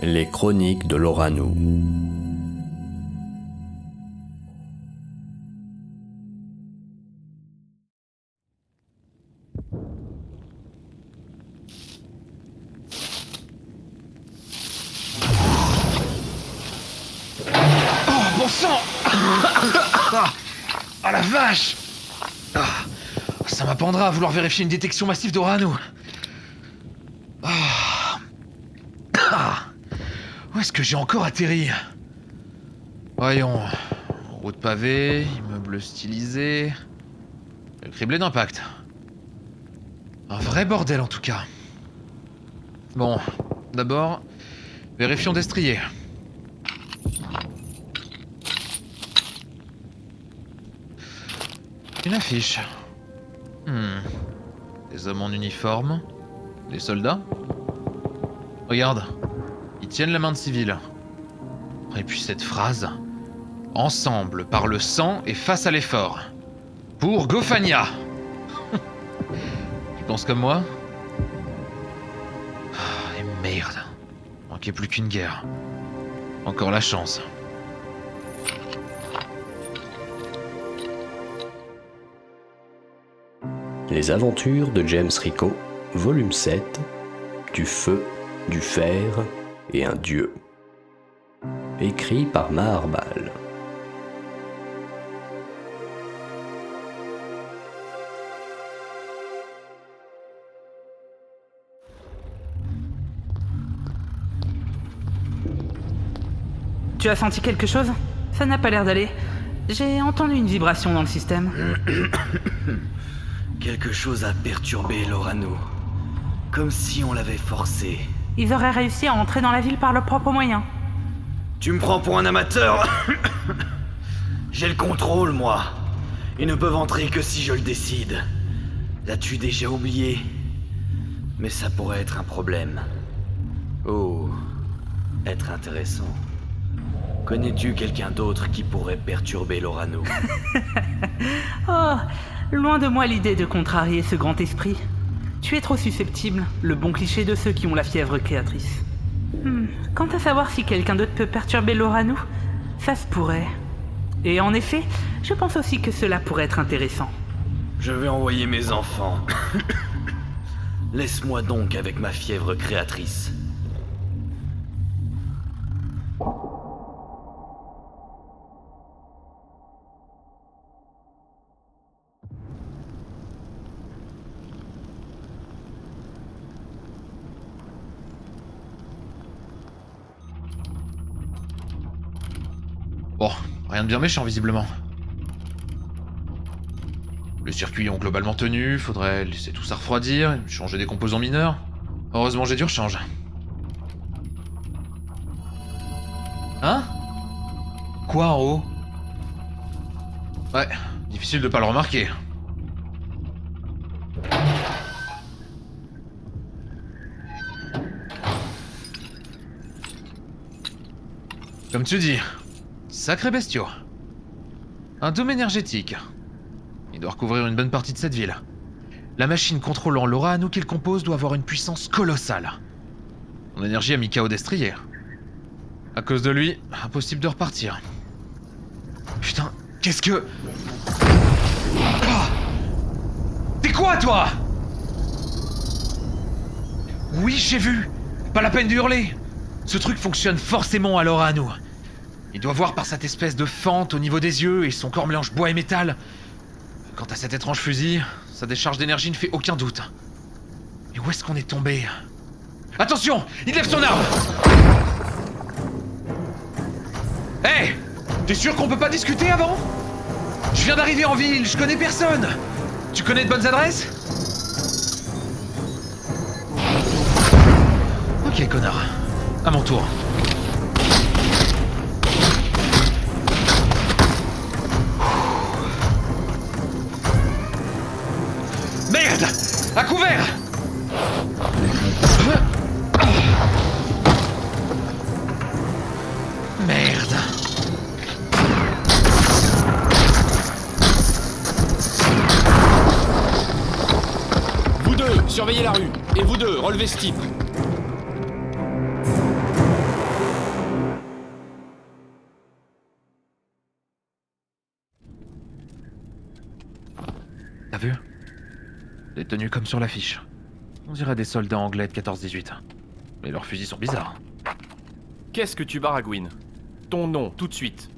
Les chroniques de l'Orano. Oh, bon sang! Ah la vache! Ça m'apprendra à vouloir vérifier une détection massive d'Orano. Où est-ce que j'ai encore atterri? Voyons. Route pavée, immeuble stylisé. Le criblé d'impact. Un vrai bordel en tout cas. Bon, d'abord, vérifions destrier. Une affiche. Des hommes en uniforme. Des soldats. Regarde, ils tiennent la main de civil. Et puis cette phrase. Ensemble, par le sang et face à l'effort. Pour Gofania. Tu penses comme moi? Et merde. Manquait plus qu'une guerre. Encore la chance. Les aventures de James Rico, volume 7, du feu, du fer et un dieu. Écrit par Maharbal. Tu as senti quelque chose? Ça n'a pas l'air d'aller. J'ai entendu une vibration dans le système. Quelque chose a perturbé l'Orano. Comme si on l'avait forcé. Ils auraient réussi à entrer dans la ville par leurs propres moyens. Tu me prends pour un amateur? J'ai le contrôle, moi. Ils ne peuvent entrer que si je le décide. L'as-tu déjà oublié? Mais ça pourrait être un problème. Oh, être intéressant. Connais-tu quelqu'un d'autre qui pourrait perturber l'Orano? Oh, loin de moi l'idée de contrarier ce grand esprit. Tu es trop susceptible, le bon cliché de ceux qui ont la fièvre créatrice. Quant à savoir si quelqu'un d'autre peut perturber l'Orano, ça se pourrait. Et en effet, je pense aussi que cela pourrait être intéressant. Je vais envoyer mes enfants. Laisse-moi donc avec ma fièvre créatrice. Bon, rien de bien méchant visiblement. Les circuits ont globalement tenu, faudrait laisser tout ça refroidir, changer des composants mineurs. Heureusement j'ai du rechange. Hein? Quoi en haut? Ouais, difficile de pas le remarquer. Comme tu dis, sacré bestiau. Un dôme énergétique. Il doit recouvrir une bonne partie de cette ville. La machine contrôlant l'Orano qu'il compose doit avoir une puissance colossale. Mon énergie a mis KO destrier. À cause de lui, impossible de repartir. Putain, qu'est-ce que... T'es quoi, toi? Oui, j'ai vu. Pas la peine de hurler. Ce truc fonctionne forcément à l'Orano. Il doit voir par cette espèce de fente au niveau des yeux et son corps mélange bois et métal. Quant à cet étrange fusil, sa décharge d'énergie ne fait aucun doute. Mais où est-ce qu'on est tombé? Attention! Il lève son arme! Hé! T'es sûr qu'on peut pas discuter avant? Je viens d'arriver en ville, je connais personne! Tu connais de bonnes adresses? Ok, connard. À mon tour. Merde! À couvert! Merde! Vous deux, surveillez la rue. Et vous deux, relevez ce type. vu? Des tenues comme sur l'affiche. On dirait des soldats anglais de 14-18. Mais leurs fusils sont bizarres. Qu'est-ce que tu baragouines? Ton nom, tout de suite.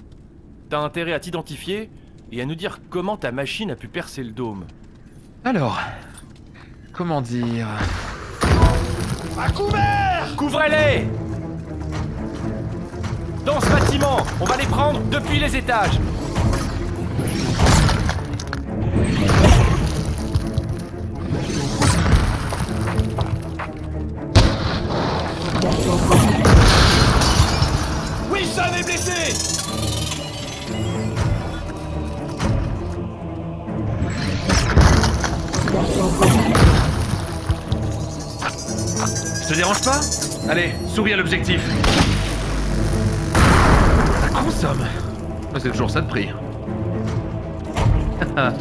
T'as intérêt à t'identifier et à nous dire comment ta machine a pu percer le dôme. Alors, comment dire... À couvert! Couvrez-les! Dans ce bâtiment, on va les prendre depuis les étages. Wilson est blessé! Ça te dérange pas? Allez, souris à l'objectif. Ça consomme. Mais c'est toujours ça de prix. Ah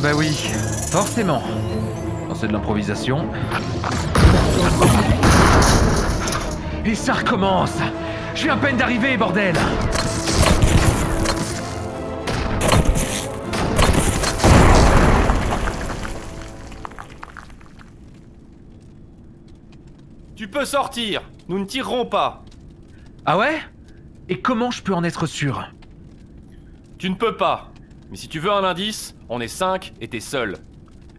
bah oui, forcément. Quand c'est de l'improvisation. Et ça recommence. Je viens à peine d'arriver, bordel. Tu peux sortir, nous ne tirerons pas. Ah ouais? Et comment je peux en être sûr? Tu ne peux pas. Mais si tu veux un indice, on est 5 et t'es seul.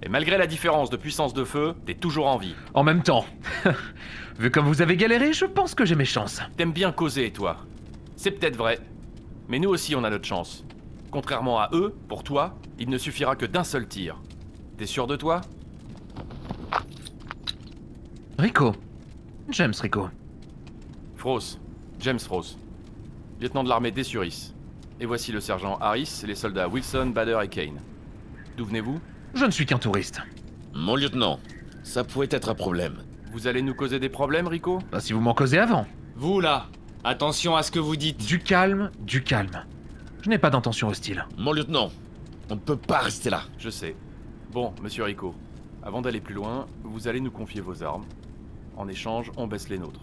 Et malgré la différence de puissance de feu, t'es toujours en vie. En même temps, vu comme vous avez galéré, je pense que j'ai mes chances. T'aimes bien causer, toi. C'est peut-être vrai. Mais nous aussi, on a notre chance. Contrairement à eux, pour toi, il ne suffira que d'un seul tir. T'es sûr de toi? Rico. James Rico. Frost. James Frost. Lieutenant de l'armée des Suris. Et voici le sergent Harris et les soldats Wilson, Bader et Kane. D'où venez-vous? Je ne suis qu'un touriste. Mon lieutenant, ça pourrait être un problème. Vous allez nous causer des problèmes, Rico? Bah si vous m'en causez avant. Vous là, attention à ce que vous dites. Du calme, du calme. Je n'ai pas d'intention hostile. Mon lieutenant, on ne peut pas rester là. Je sais. Bon, monsieur Rico, avant d'aller plus loin, vous allez nous confier vos armes. En échange, on baisse les nôtres.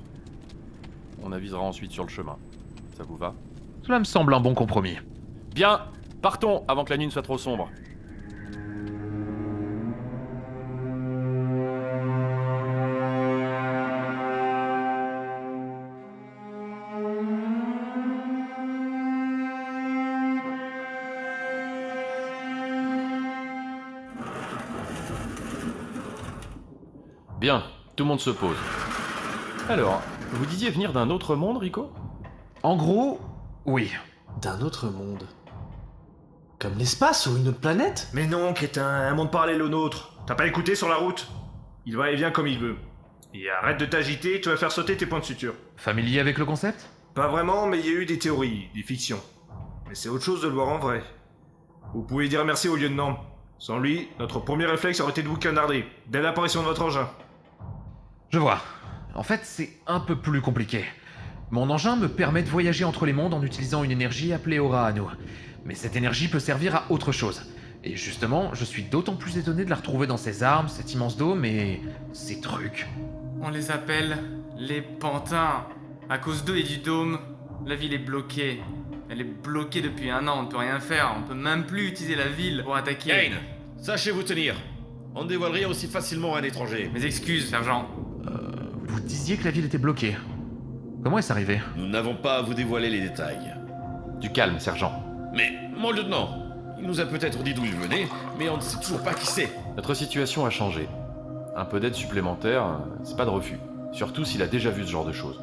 On avisera ensuite sur le chemin. Ça vous va? Cela me semble un bon compromis. Bien, partons avant que la nuit ne soit trop sombre. Bien, tout le monde se pose. Alors, vous disiez venir d'un autre monde, Rico? En gros, oui. D'un autre monde. Comme l'espace ou une autre planète? Mais non, crétin, un monde parallèle au nôtre. T'as pas écouté sur la route? Il va et vient comme il veut. Et arrête de t'agiter, tu vas faire sauter tes points de suture. Familier avec le concept? Pas vraiment, mais il y a eu des théories, des fictions. Mais c'est autre chose de le voir en vrai. Vous pouvez dire merci au lieutenant. Sans lui, notre premier réflexe aurait été de vous canarder, dès l'apparition de votre engin. Je vois. En fait, c'est un peu plus compliqué. Mon engin me permet de voyager entre les mondes en utilisant une énergie appelée Aura à nous. Mais cette énergie peut servir à autre chose. Et justement, je suis d'autant plus étonné de la retrouver dans ces armes, cet immense dôme et... ces trucs. On les appelle les pantins. À cause d'eux et du dôme, la ville est bloquée. Elle est bloquée depuis 1 an, on ne peut rien faire. On peut même plus utiliser la ville pour attaquer. Kane, sachez vous tenir. On ne dévoile rien aussi facilement à un étranger. Mes excuses, sergent. Vous disiez que la ville était bloquée. Comment est-ce arrivé? Nous n'avons pas à vous dévoiler les détails. Du calme, sergent. Mais, mon lieutenant, il nous a peut-être dit d'où il venait, mais on ne sait toujours pas qui c'est. Notre situation a changé. Un peu d'aide supplémentaire, c'est pas de refus. Surtout s'il a déjà vu ce genre de choses.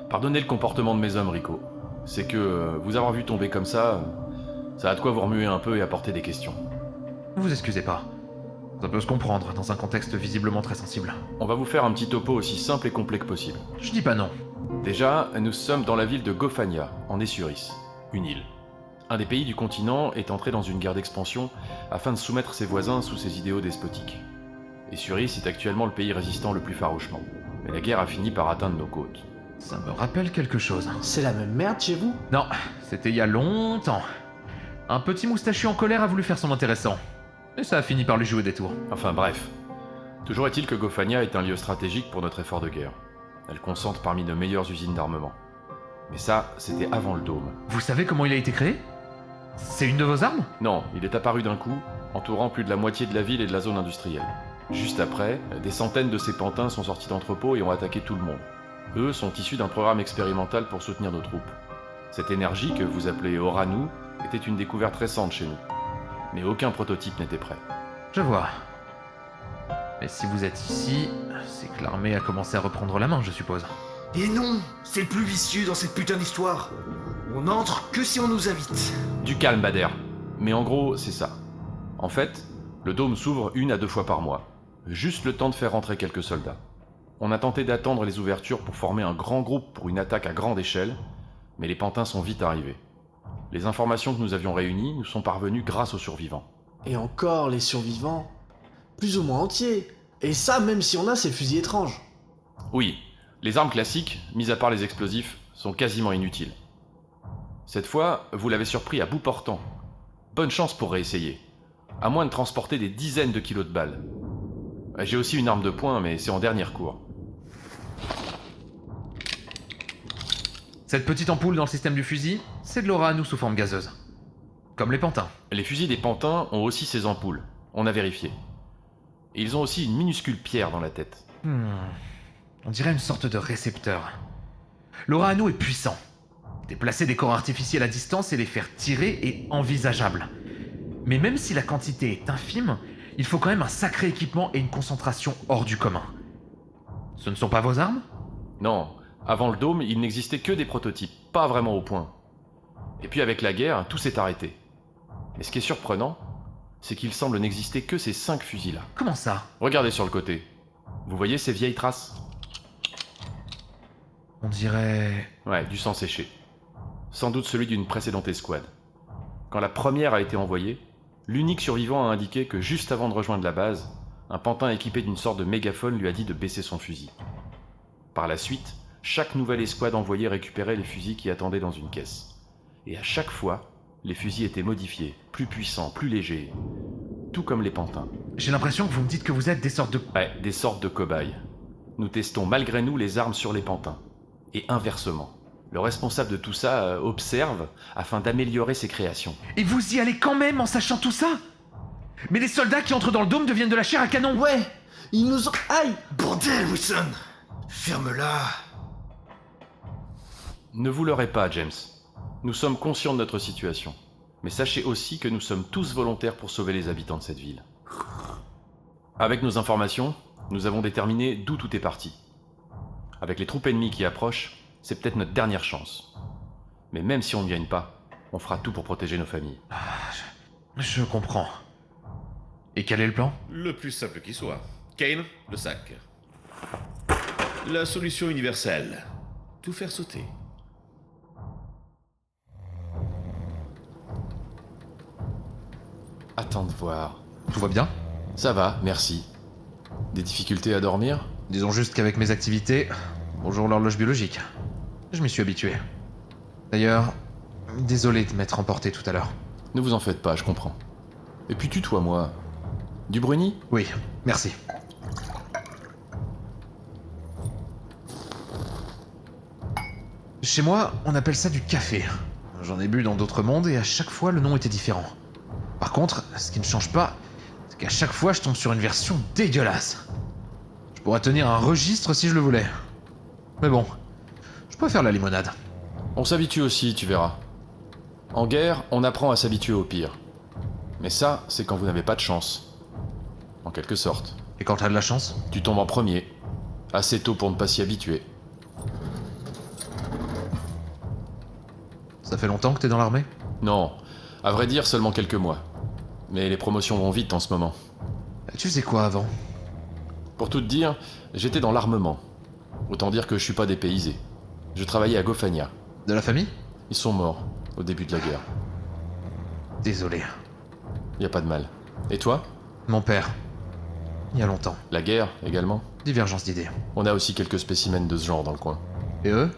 Pardonnez le comportement de mes hommes, Rico. C'est que vous avoir vu tomber comme ça a de quoi vous remuer un peu et apporter des questions. Ne vous excusez pas. Ça peut se comprendre dans un contexte visiblement très sensible. On va vous faire un petit topo aussi simple et complet que possible. Je dis pas non. Déjà, nous sommes dans la ville de Gophania, en Essuris, une île. Un des pays du continent est entré dans une guerre d'expansion afin de soumettre ses voisins sous ses idéaux despotiques. Essuris est actuellement le pays résistant le plus farouchement, mais la guerre a fini par atteindre nos côtes. Ça me rappelle quelque chose. C'est la même merde chez vous? Non, c'était il y a longtemps. Un petit moustachu en colère a voulu faire son intéressant. Et ça a fini par lui jouer des tours. Enfin bref. Toujours est-il que Gophania est un lieu stratégique pour notre effort de guerre. Elle concentre parmi nos meilleures usines d'armement. Mais ça, c'était avant le dôme. Vous savez comment il a été créé? C'est une de vos armes? Non, il est apparu d'un coup, entourant plus de la moitié de la ville et de la zone industrielle. Juste après, des centaines de ces pantins sont sortis d'entrepôts et ont attaqué tout le monde. Eux sont issus d'un programme expérimental pour soutenir nos troupes. Cette énergie que vous appelez Oranu était une découverte récente chez nous. Mais aucun prototype n'était prêt. Je vois. Mais si vous êtes ici, c'est que l'armée a commencé à reprendre la main, je suppose. Et non, c'est le plus vicieux dans cette putain d'histoire. On entre que si on nous invite. Du calme, Bader. Mais en gros, c'est ça. En fait, le dôme s'ouvre 1 à 2 fois par mois. Juste le temps de faire rentrer quelques soldats. On a tenté d'attendre les ouvertures pour former un grand groupe pour une attaque à grande échelle, mais les pantins sont vite arrivés. Les informations que nous avions réunies nous sont parvenues grâce aux survivants. Et encore, les survivants, plus ou moins entiers. Et ça, même si on a ces fusils étranges. Oui, les armes classiques, mis à part les explosifs, sont quasiment inutiles. Cette fois, vous l'avez surpris à bout portant. Bonne chance pour réessayer. À moins de transporter des dizaines de kilos de balles. J'ai aussi une arme de poing, mais c'est en dernier recours. Cette petite ampoule dans le système du fusil, c'est de l'Oranu sous forme gazeuse. Comme les pantins. Les fusils des pantins ont aussi ces ampoules, on a vérifié. Et ils ont aussi une minuscule pierre dans la tête. On dirait une sorte de récepteur. L'Oranu est puissant. Déplacer des corps artificiels à distance et les faire tirer est envisageable. Mais même si la quantité est infime, il faut quand même un sacré équipement et une concentration hors du commun. Ce ne sont pas vos armes ? Non, avant le dôme, il n'existait que des prototypes, pas vraiment au point. Et puis avec la guerre, tout s'est arrêté. Mais ce qui est surprenant, c'est qu'il semble n'exister que ces 5 fusils-là. Comment ça ? Regardez sur le côté. Vous voyez ces vieilles traces ? On dirait... Ouais, du sang séché. Sans doute celui d'une précédente escouade. Quand la première a été envoyée, l'unique survivant a indiqué que juste avant de rejoindre la base, un pantin équipé d'une sorte de mégaphone lui a dit de baisser son fusil. Par la suite, chaque nouvelle escouade envoyée récupérait les fusils qui attendaient dans une caisse. Et à chaque fois, les fusils étaient modifiés, plus puissants, plus légers. Tout comme les pantins. J'ai l'impression que vous me dites que vous êtes des sortes de... Ouais, des sortes de cobayes. Nous testons malgré nous les armes sur les pantins. Et inversement. Le responsable de tout ça observe afin d'améliorer ses créations. Et vous y allez quand même en sachant tout ça ? Mais les soldats qui entrent dans le dôme deviennent de la chair à canon. Ouais, ils nous ont... Aïe! Bordel, Wilson! Ferme-la! Ne vous leurrez pas, James. Nous sommes conscients de notre situation. Mais sachez aussi que nous sommes tous volontaires pour sauver les habitants de cette ville. Avec nos informations, nous avons déterminé d'où tout est parti. Avec les troupes ennemies qui approchent, c'est peut-être notre dernière chance. Mais même si on ne gagne pas, on fera tout pour protéger nos familles. Je comprends. Et quel est le plan ? Le plus simple qui soit. Kane, le sac. La solution universelle. Tout faire sauter. Attends de voir. Tout va bien ? Ça va, merci. Des difficultés à dormir ? Disons juste qu'avec mes activités, bonjour l'horloge biologique. Je m'y suis habitué. D'ailleurs, désolé de m'être emporté tout à l'heure. Ne vous en faites pas, je comprends. Et puis tutoie-moi. Du bruni ? Oui, merci. Chez moi, on appelle ça du café. J'en ai bu dans d'autres mondes et à chaque fois le nom était différent. Par contre, ce qui ne change pas, c'est qu'à chaque fois je tombe sur une version dégueulasse. Je pourrais tenir un registre si je le voulais. Mais bon, je préfère la limonade. On s'habitue aussi, tu verras. En guerre, on apprend à s'habituer au pire. Mais ça, c'est quand vous n'avez pas de chance. En quelque sorte. Et quand t'as de la chance ? Tu tombes en premier. Assez tôt pour ne pas s'y habituer. Ça fait longtemps que t'es dans l'armée ? Non, à vrai dire, seulement quelques mois. Mais les promotions vont vite en ce moment. Tu faisais quoi avant ? Pour tout te dire, j'étais dans l'armement. Autant dire que je suis pas dépaysé. Je travaillais à Gofania. De la famille ? Ils sont morts, au début de la guerre. Désolé. Y a pas de mal. Et toi ? Mon père. Il y a longtemps. La guerre, également ? Divergence d'idées. On a aussi quelques spécimens de ce genre dans le coin. Et eux ?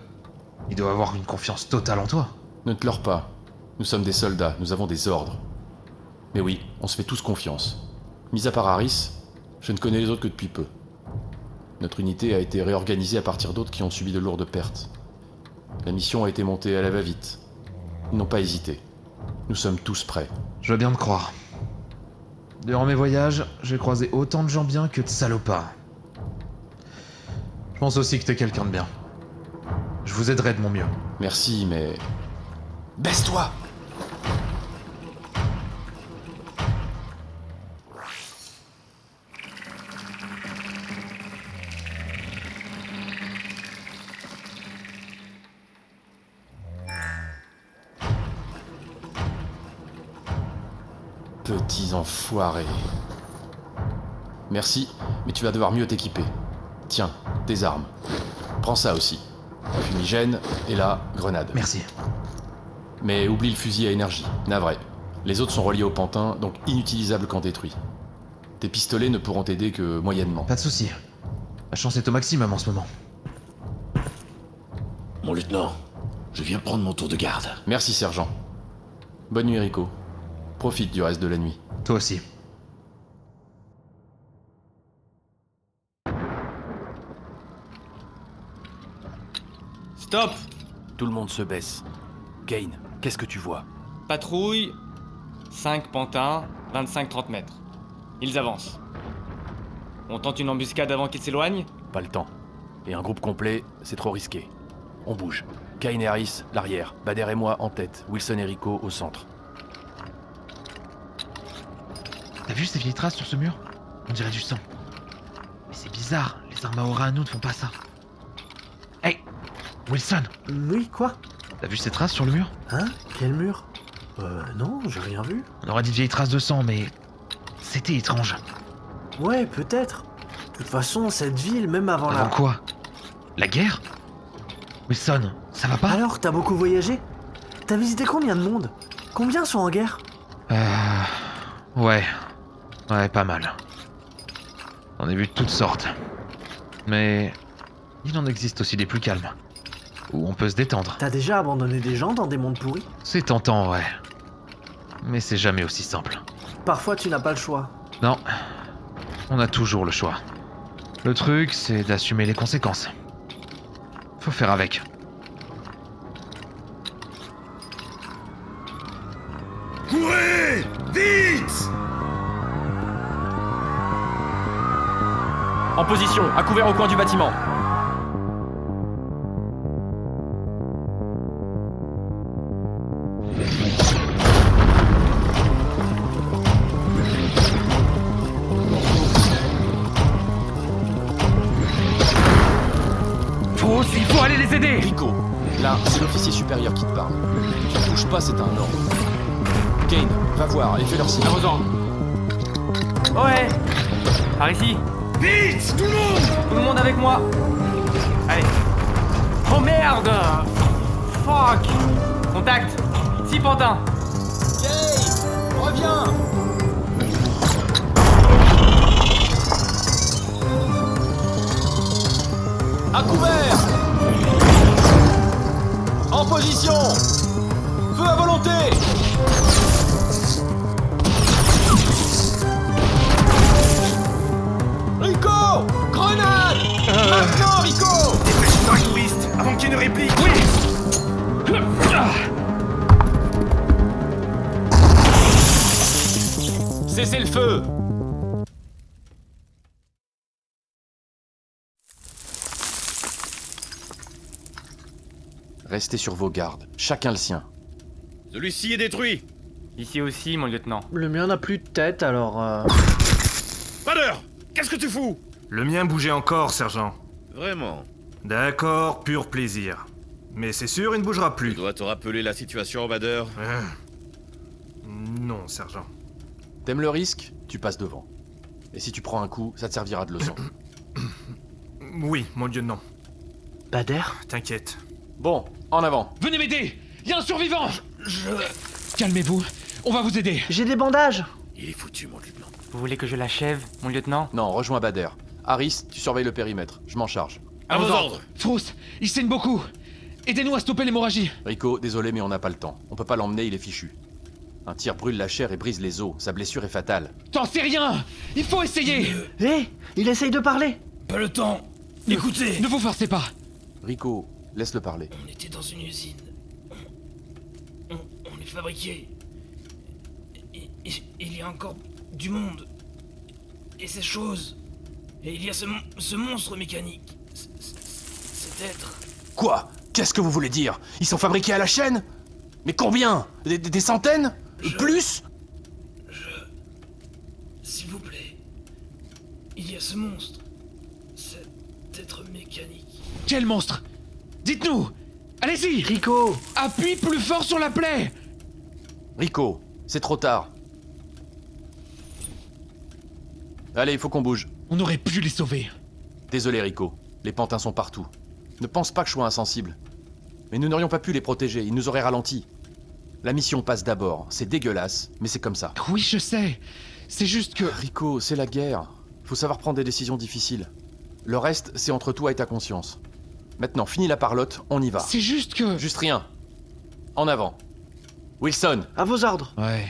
Ils doivent avoir une confiance totale en toi. Ne te leurre pas. Nous sommes des soldats, nous avons des ordres. Mais oui, on se fait tous confiance. Mis à part Harris, je ne connais les autres que depuis peu. Notre unité a été réorganisée à partir d'autres qui ont subi de lourdes pertes. La mission a été montée à la va-vite. Ils n'ont pas hésité. Nous sommes tous prêts. Je veux bien te croire. Durant mes voyages, j'ai croisé autant de gens bien que de salopards. Je pense aussi que t'es quelqu'un de bien. Je vous aiderai de mon mieux. Merci, mais... Baisse-toi! Petits enfoirés. Merci, mais tu vas devoir mieux t'équiper. Tiens, tes armes. Prends ça aussi. Fumigène, et là, grenade. Merci. Mais oublie le fusil à énergie, navré. Les autres sont reliés au pantin, donc inutilisables quand détruits. Tes pistolets ne pourront t'aider que moyennement. Pas de soucis. La chance est au maximum en ce moment. Mon lieutenant, je viens prendre mon tour de garde. Merci, sergent. Bonne nuit, Rico. Profite du reste de la nuit. Toi aussi. Stop! Tout le monde se baisse. Kane, qu'est-ce que tu vois? Patrouille, 5 pantins, 25-30 mètres. Ils avancent. On tente une embuscade avant qu'ils s'éloignent? Pas le temps. Et un groupe complet, c'est trop risqué. On bouge. Kane et Harris, l'arrière. Bader et moi en tête. Wilson et Rico au centre. T'as vu ces vieilles traces sur ce mur? On dirait du sang. Mais c'est bizarre, les armes à aura à nous ne font pas ça. Hey! Wilson! Oui, quoi? T'as vu ces traces sur le mur? Hein? Quel mur? Non, j'ai rien vu. On aurait dit de vieilles traces de sang, mais... c'était étrange. Ouais, peut-être. De toute façon, cette ville, même avant Avant quoi? La guerre? Wilson, ça va pas? Alors, t'as beaucoup voyagé? T'as visité combien de monde? Combien sont en guerre? Ouais, pas mal. On a vu de toutes sortes. Mais... il en existe aussi des plus calmes. Où on peut se détendre. T'as déjà abandonné des gens dans des mondes pourris? C'est tentant, ouais. Mais c'est jamais aussi simple. Parfois, tu n'as pas le choix. Non. On a toujours le choix. Le truc, c'est d'assumer les conséquences. Faut faire avec. Courez! Vite! En position, à couvert au coin du bâtiment. Il faut aller les aider! Rico, là, c'est l'officier supérieur qui te parle. Tu ne bouges pas, c'est un ordre. Kane, va voir et fais leur signe. À vos ordres. Ouais! Par ici! Vite! Tout le monde! Tout le monde avec moi! Allez! Oh merde! Fuck! Contact! 6 pantins! Kane, reviens! À couvert! En position! Feu à volonté! Rico! Grenade! Maintenant, Rico! Dépêche-toi, touriste, avant qu'il ne réplique! Oui! Cessez le feu! Restez sur vos gardes, chacun le sien. Celui-ci est détruit! Ici aussi, mon lieutenant. Le mien n'a plus de tête, alors... Bader! Qu'est-ce que tu fous? Le mien bougeait encore, sergent. Vraiment? D'accord, pur plaisir. Mais c'est sûr, il ne bougera Je plus. dois te rappeler la situation, Bader. Non, sergent. T'aimes le risque? Tu passes devant. Et si tu prends un coup, ça te servira de leçon. Oui, mon lieutenant. Bader? T'inquiète. Bon, en avant. Venez m'aider! Y a un survivant! Calmez-vous, on va vous aider. J'ai des bandages! Il est foutu, mon lieutenant. Vous voulez que je l'achève, mon lieutenant? Non, rejoins Bader. Harris, tu surveilles le périmètre. Je m'en charge. À vos ordres! Frost, il saigne beaucoup. Aidez-nous à stopper l'hémorragie. Rico, désolé, mais on n'a pas le temps. On peut pas l'emmener, il est fichu. Un tir brûle la chair et brise les os. Sa blessure est fatale. T'en sais rien! Il faut essayer! Hé! Il essaye de parler! Pas le temps. Écoutez, Ne vous forcez pas! Rico, laisse-le parler. on était dans une usine. On les fabriquait. il y a encore du monde. Et ces choses. Et il y a ce monstre mécanique. Cet être. Quoi? Qu'est-ce que vous voulez dire? Ils sont fabriqués à la chaîne? Mais combien? Des centaines? Plus? S'il vous plaît. Il y a ce monstre. Cet être mécanique. Quel monstre? Dites-nous! Allez-y! Rico! Appuie plus fort sur la plaie! Rico, c'est trop tard. Allez, il faut qu'on bouge. On aurait pu les sauver. Désolé Rico, les pantins sont partout. Ne pense pas que je sois insensible. Mais nous n'aurions pas pu les protéger, ils nous auraient ralentis. La mission passe d'abord, c'est dégueulasse, mais c'est comme ça. Oui, je sais. C'est juste que... Rico, c'est la guerre. Faut savoir prendre des décisions difficiles. Le reste, c'est entre toi et ta conscience. Maintenant, finis la parlotte, on y va. C'est juste que... Juste rien. En avant. Wilson! À vos ordres. Ouais.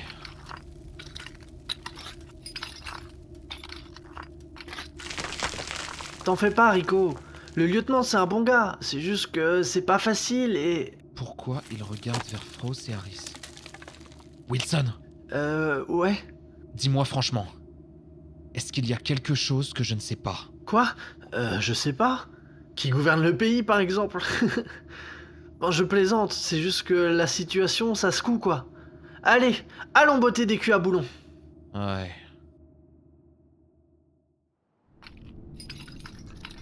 T'en fais pas, Rico. Le lieutenant, c'est un bon gars. C'est juste que c'est pas facile et... Pourquoi il regarde vers Frost et Harris? Wilson, Ouais. dis-moi franchement. Est-ce qu'il y a quelque chose que je ne sais pas? Quoi? Je sais pas. Qui gouverne le pays, par exemple? Bon, je plaisante, c'est juste que la situation, ça secoue, quoi. Allez, allons botter des culs à boulons. Ouais.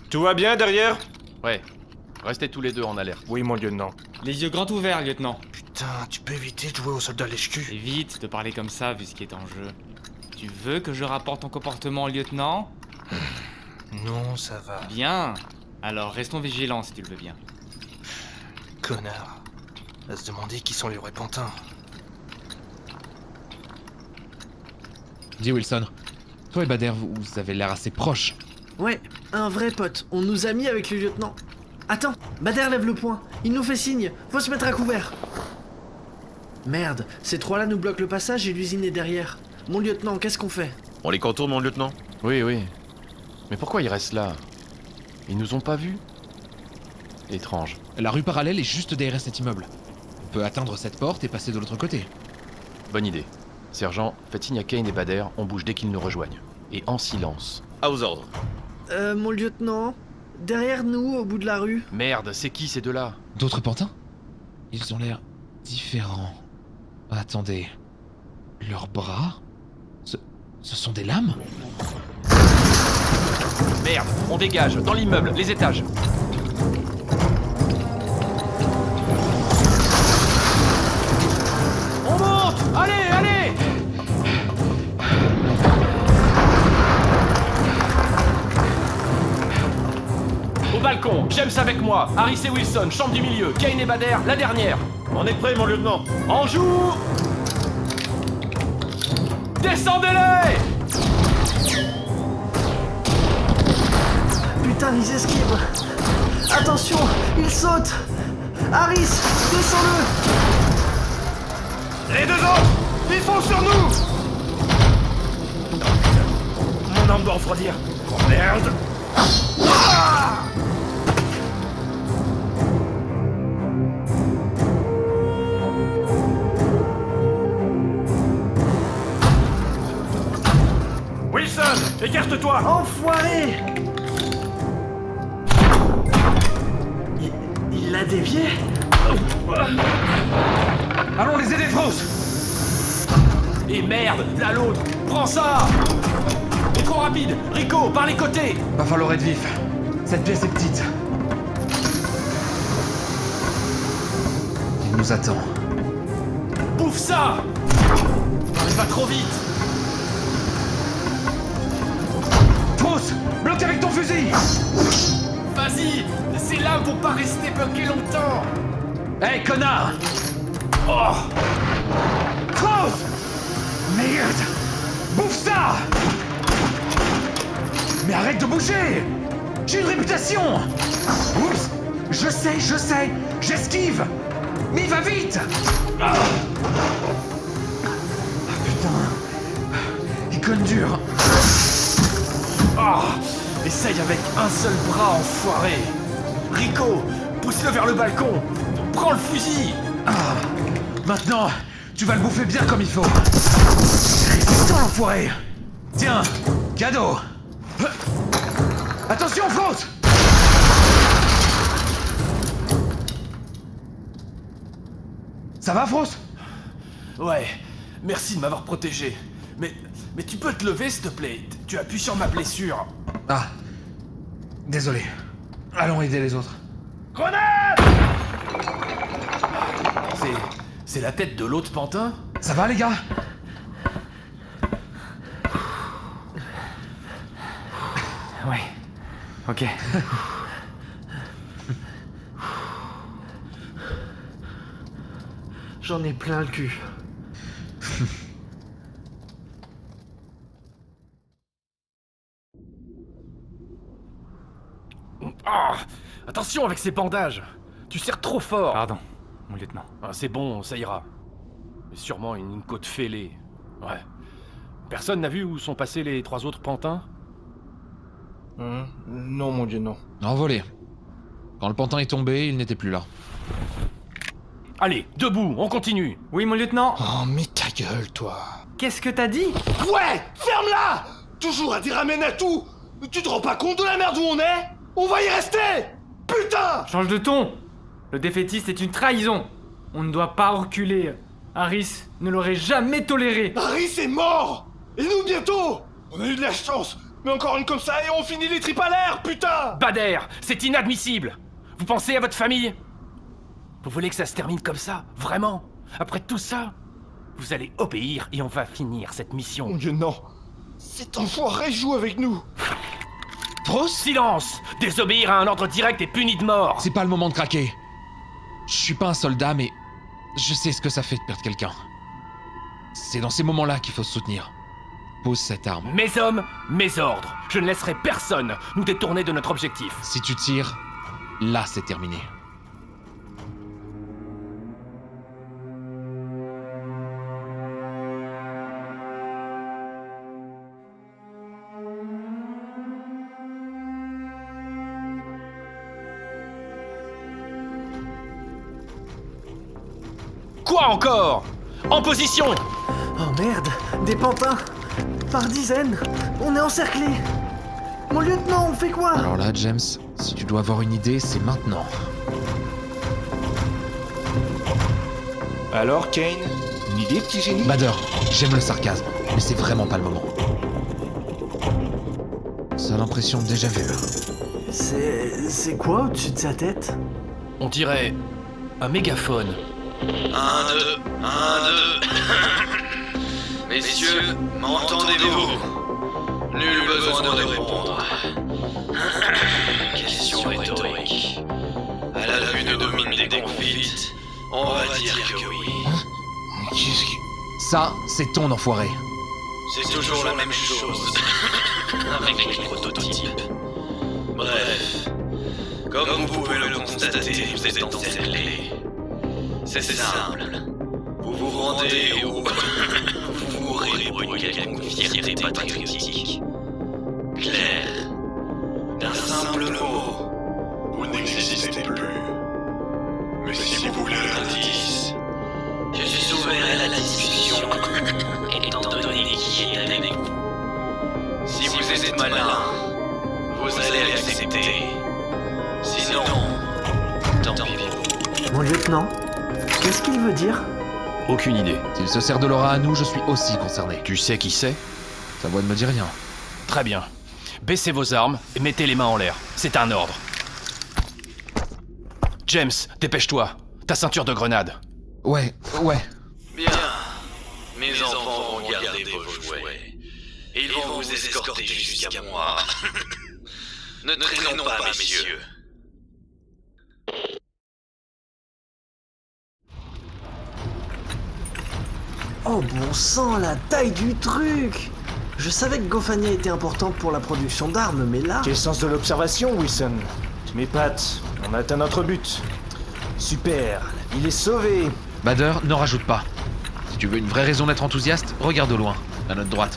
Tout va bien derrière? Ouais. Restez tous les deux en alerte. Oui, mon lieutenant. Les yeux grands ouverts, lieutenant. Putain, tu peux éviter de jouer au soldat lèche-cul? Évite de parler comme ça, vu ce qui est en jeu. Tu veux que je rapporte ton comportement, lieutenant? Non, ça va. Bien. Alors restons vigilants si tu le veux bien. Connard. À se demander qui sont les vrais pantins. Dis Wilson, toi et Bader, vous avez l'air assez proches. Ouais, un vrai pote. On nous a mis avec le lieutenant. Attends, Bader lève le poing. Il nous fait signe. Faut se mettre à couvert. Merde, ces trois-là nous bloquent le passage et l'usine est derrière. Mon lieutenant, qu'est-ce qu'on fait? On les contourne, mon lieutenant? Oui, oui. Mais pourquoi ils restent là? Ils nous ont pas vus? Étrange. La rue parallèle est juste derrière cet immeuble. On peut atteindre cette porte et passer de l'autre côté. Bonne idée. Sergent, faites signe à Kane et Bader, on bouge dès qu'ils nous rejoignent. Et en silence. À vos ordres. Mon lieutenant, derrière nous, au bout de la rue. Merde, c'est qui ces deux-là? D'autres pantins? Ils ont l'air différents. Attendez. Leurs bras? Ce sont des lames? Merde, on dégage, dans l'immeuble, les étages. On monte! Allez, allez! Au balcon, James avec moi, Harris et Wilson, chambre du milieu, Kane et Bader, la dernière. On est prêt, mon lieutenant. En joue! Descendez-les! Putain, ils esquivent. Attention, ils sautent. Harris, descends-le. Les deux autres! Ils font sur nous! Mon arme doit refroidir. Oh merde! Ah! Wilson, écarte-toi! Enfoiré. Il l'a dévié. Allons les aider, Frost! Et merde, là l'autre! Prends ça! Et trop rapide! Rico, par les côtés! Va falloir être vif. Cette pièce est petite. Il nous attend. Bouffe ça! Il va trop vite! Trousse! Bloque avec ton fusil! Vas-y! C'est là pour pas rester bloqué longtemps! Hé, connard! Oh! Trousse! Merde! Bouffe ça! Mais arrête de bouger! J'ai une réputation! Oups! Je sais! J'esquive! Mais va vite! Ah putain! Il cogne dur! Ah! Essaye avec un seul bras, enfoiré! Rico, pousse-le vers le balcon! Prends le fusil! Ah! Maintenant, Tu vas le bouffer bien comme il faut. Résistant, l'enfoiré. Tiens, cadeau. Attention, Frost. Ça va, Frost? Ouais, merci de m'avoir protégé. Mais tu peux te lever, s'il te plaît? Tu appuies sur ma blessure. Ah, désolé. Allons aider les autres. Grenade! C'est la tête de l'autre pantin? Ça va, les gars? Ouais. Ok. J'en ai plein le cul. Ah, attention avec ces bandages. Tu serres trop fort. Pardon, mon lieutenant. Ah, c'est bon, ça ira. Mais sûrement une côte fêlée. Ouais. Personne n'a vu où sont passés les 3 autres pantins? Non, mon Dieu, non. Envolé. Quand le pantin est tombé, il n'était plus là. Allez, debout, on continue. Oui, mon lieutenant. Oh, mais ta gueule, toi. Qu'est-ce que t'as dit? Ouais! Ferme-la! Toujours à dire amène à tout! Tu te rends pas compte de la merde où on est? On va y rester! Putain! Change de ton. Le défaitiste est une trahison. On ne doit pas reculer. Harris ne l'aurait jamais toléré. Harry, c'est mort! Et nous, bientôt! On a eu de la chance! Mais encore une comme ça et on finit les tripes à l'air, putain! Bader, c'est inadmissible. Vous pensez à votre famille? Vous voulez que ça se termine comme ça? Vraiment? Après tout ça? Vous allez obéir et on va finir cette mission. Mon Dieu, non! Cet enfoiré joue avec nous! Trop silence! Désobéir à un ordre direct est puni de mort! C'est pas le moment de craquer. Je suis pas un soldat, mais je sais ce que ça fait de perdre quelqu'un. C'est dans ces moments-là qu'il faut se soutenir. Pose cette arme. Mes hommes, mes ordres. Je ne laisserai personne nous détourner de notre objectif. Si tu tires, là c'est terminé. Quoi encore? En position! Oh merde, des pantins! Par dizaines! On est encerclés! Mon lieutenant, on fait quoi? Alors là, James, si tu dois avoir une idée, c'est maintenant. Alors, Kane, une idée, petit génie? Bader, j'aime le sarcasme, mais c'est vraiment pas le moment. Ça a l'impression de déjà vu. C'est quoi au-dessus de sa tête? On dirait un mégaphone. 1, 2, 1, 2. Messieurs, m'entendez-vous? Nul besoin de répondre. Question rhétorique. À la vue de Domine déconfite, on va dire que oui. Qu'est-ce que... Ça, c'est ton enfoiré. C'est toujours la même chose. Avec les prototypes. Bref. Comme vous pouvez le constater, vous êtes encerclés. C'est simple. Vous vous rendez ou vous mourrez pour une quelconque fierté patriotique. Clair. D'un simple mot. Vous n'existez plus. Mais si vous voulez l'indice, je suis ouvert à la discussion, étant donné qui est avec vous. Si vous êtes malin, vous allez accepter. Sinon, tant pis. Mon lieutenant, qu'est-ce qu'il veut dire? Aucune idée. S'il se sert de l'aura à nous, je suis aussi concerné. Tu sais qui c'est? Sa voix ne me dit rien. Très bien. Baissez vos armes et mettez les mains en l'air. C'est un ordre. James, dépêche-toi. Ta ceinture de grenade. Ouais. Bien. Mes enfants vont garder vos jouets. Ils vont vous escorter jusqu'à moi. Ne traînons pas, messieurs. Oh bon sang, la taille du truc! Je savais que Goffania était importante pour la production d'armes, mais là... Quel sens de l'observation, Wilson? Tu m'épates. On a atteint notre but. Super. Il est sauvé. Bader, n'en rajoute pas. Si tu veux une vraie raison d'être enthousiaste, regarde au loin, à notre droite.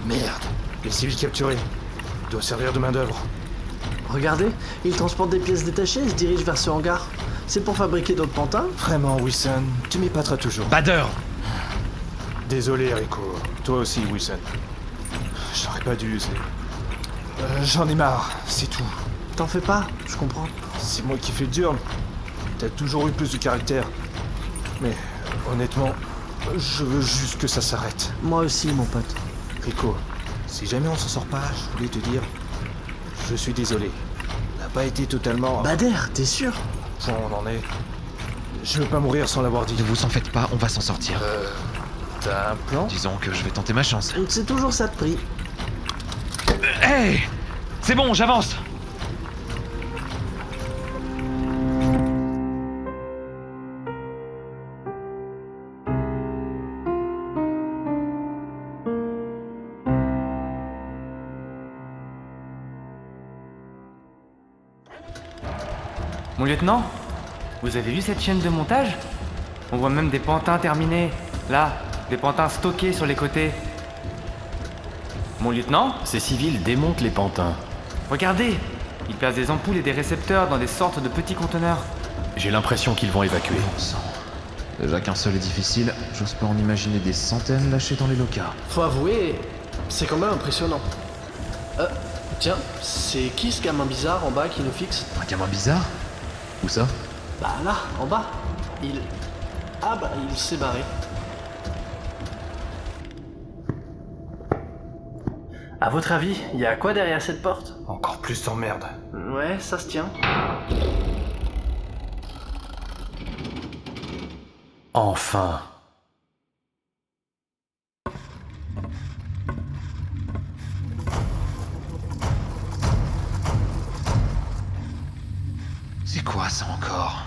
Merde. Les civils capturés. Il doit servir de main-d'œuvre. Regardez, il transporte des pièces détachées et se dirige vers ce hangar. C'est pour fabriquer d'autres pantins? Vraiment, Wilson, tu m'épateras toujours. Bader, Désolé, Rico. Toi aussi, Wilson. J'aurais pas dû, j'en ai marre, c'est tout. T'en fais pas, je comprends. C'est moi qui fais le dur. T'as toujours eu plus de caractère. Mais, honnêtement, je veux juste que ça s'arrête. Moi aussi, mon pote. Rico, si jamais on s'en sort pas, je voulais te dire... Je suis désolé. On n'a pas été totalement... Bader, t'es sûr? Point où on en est. Je veux pas mourir sans l'avoir dit. Ne vous en faites pas, on va s'en sortir. T'as un plan? Disons que je vais tenter ma chance. C'est toujours ça de prix. Hey! C'est bon, j'avance! Mon lieutenant, vous avez vu cette chaîne de montage? On voit même des pantins terminés. Là, des pantins stockés sur les côtés. Mon lieutenant? Ces civils démontent les pantins. Regardez! Ils placent des ampoules et des récepteurs dans des sortes de petits conteneurs. J'ai l'impression qu'ils vont évacuer. Bon sang. Déjà qu'un seul est difficile, j'ose pas en imaginer des centaines lâchés dans les locas. Faut avouer, c'est quand même impressionnant. Tiens, c'est qui ce gamin bizarre en bas qui nous fixe? Un gamin bizarre? Où ça? Bah là, en bas. Il s'est barré. À votre avis, il y a quoi derrière cette porte? Encore plus d'emmerde. Ouais, ça se tient. Enfin. C'est quoi ça encore?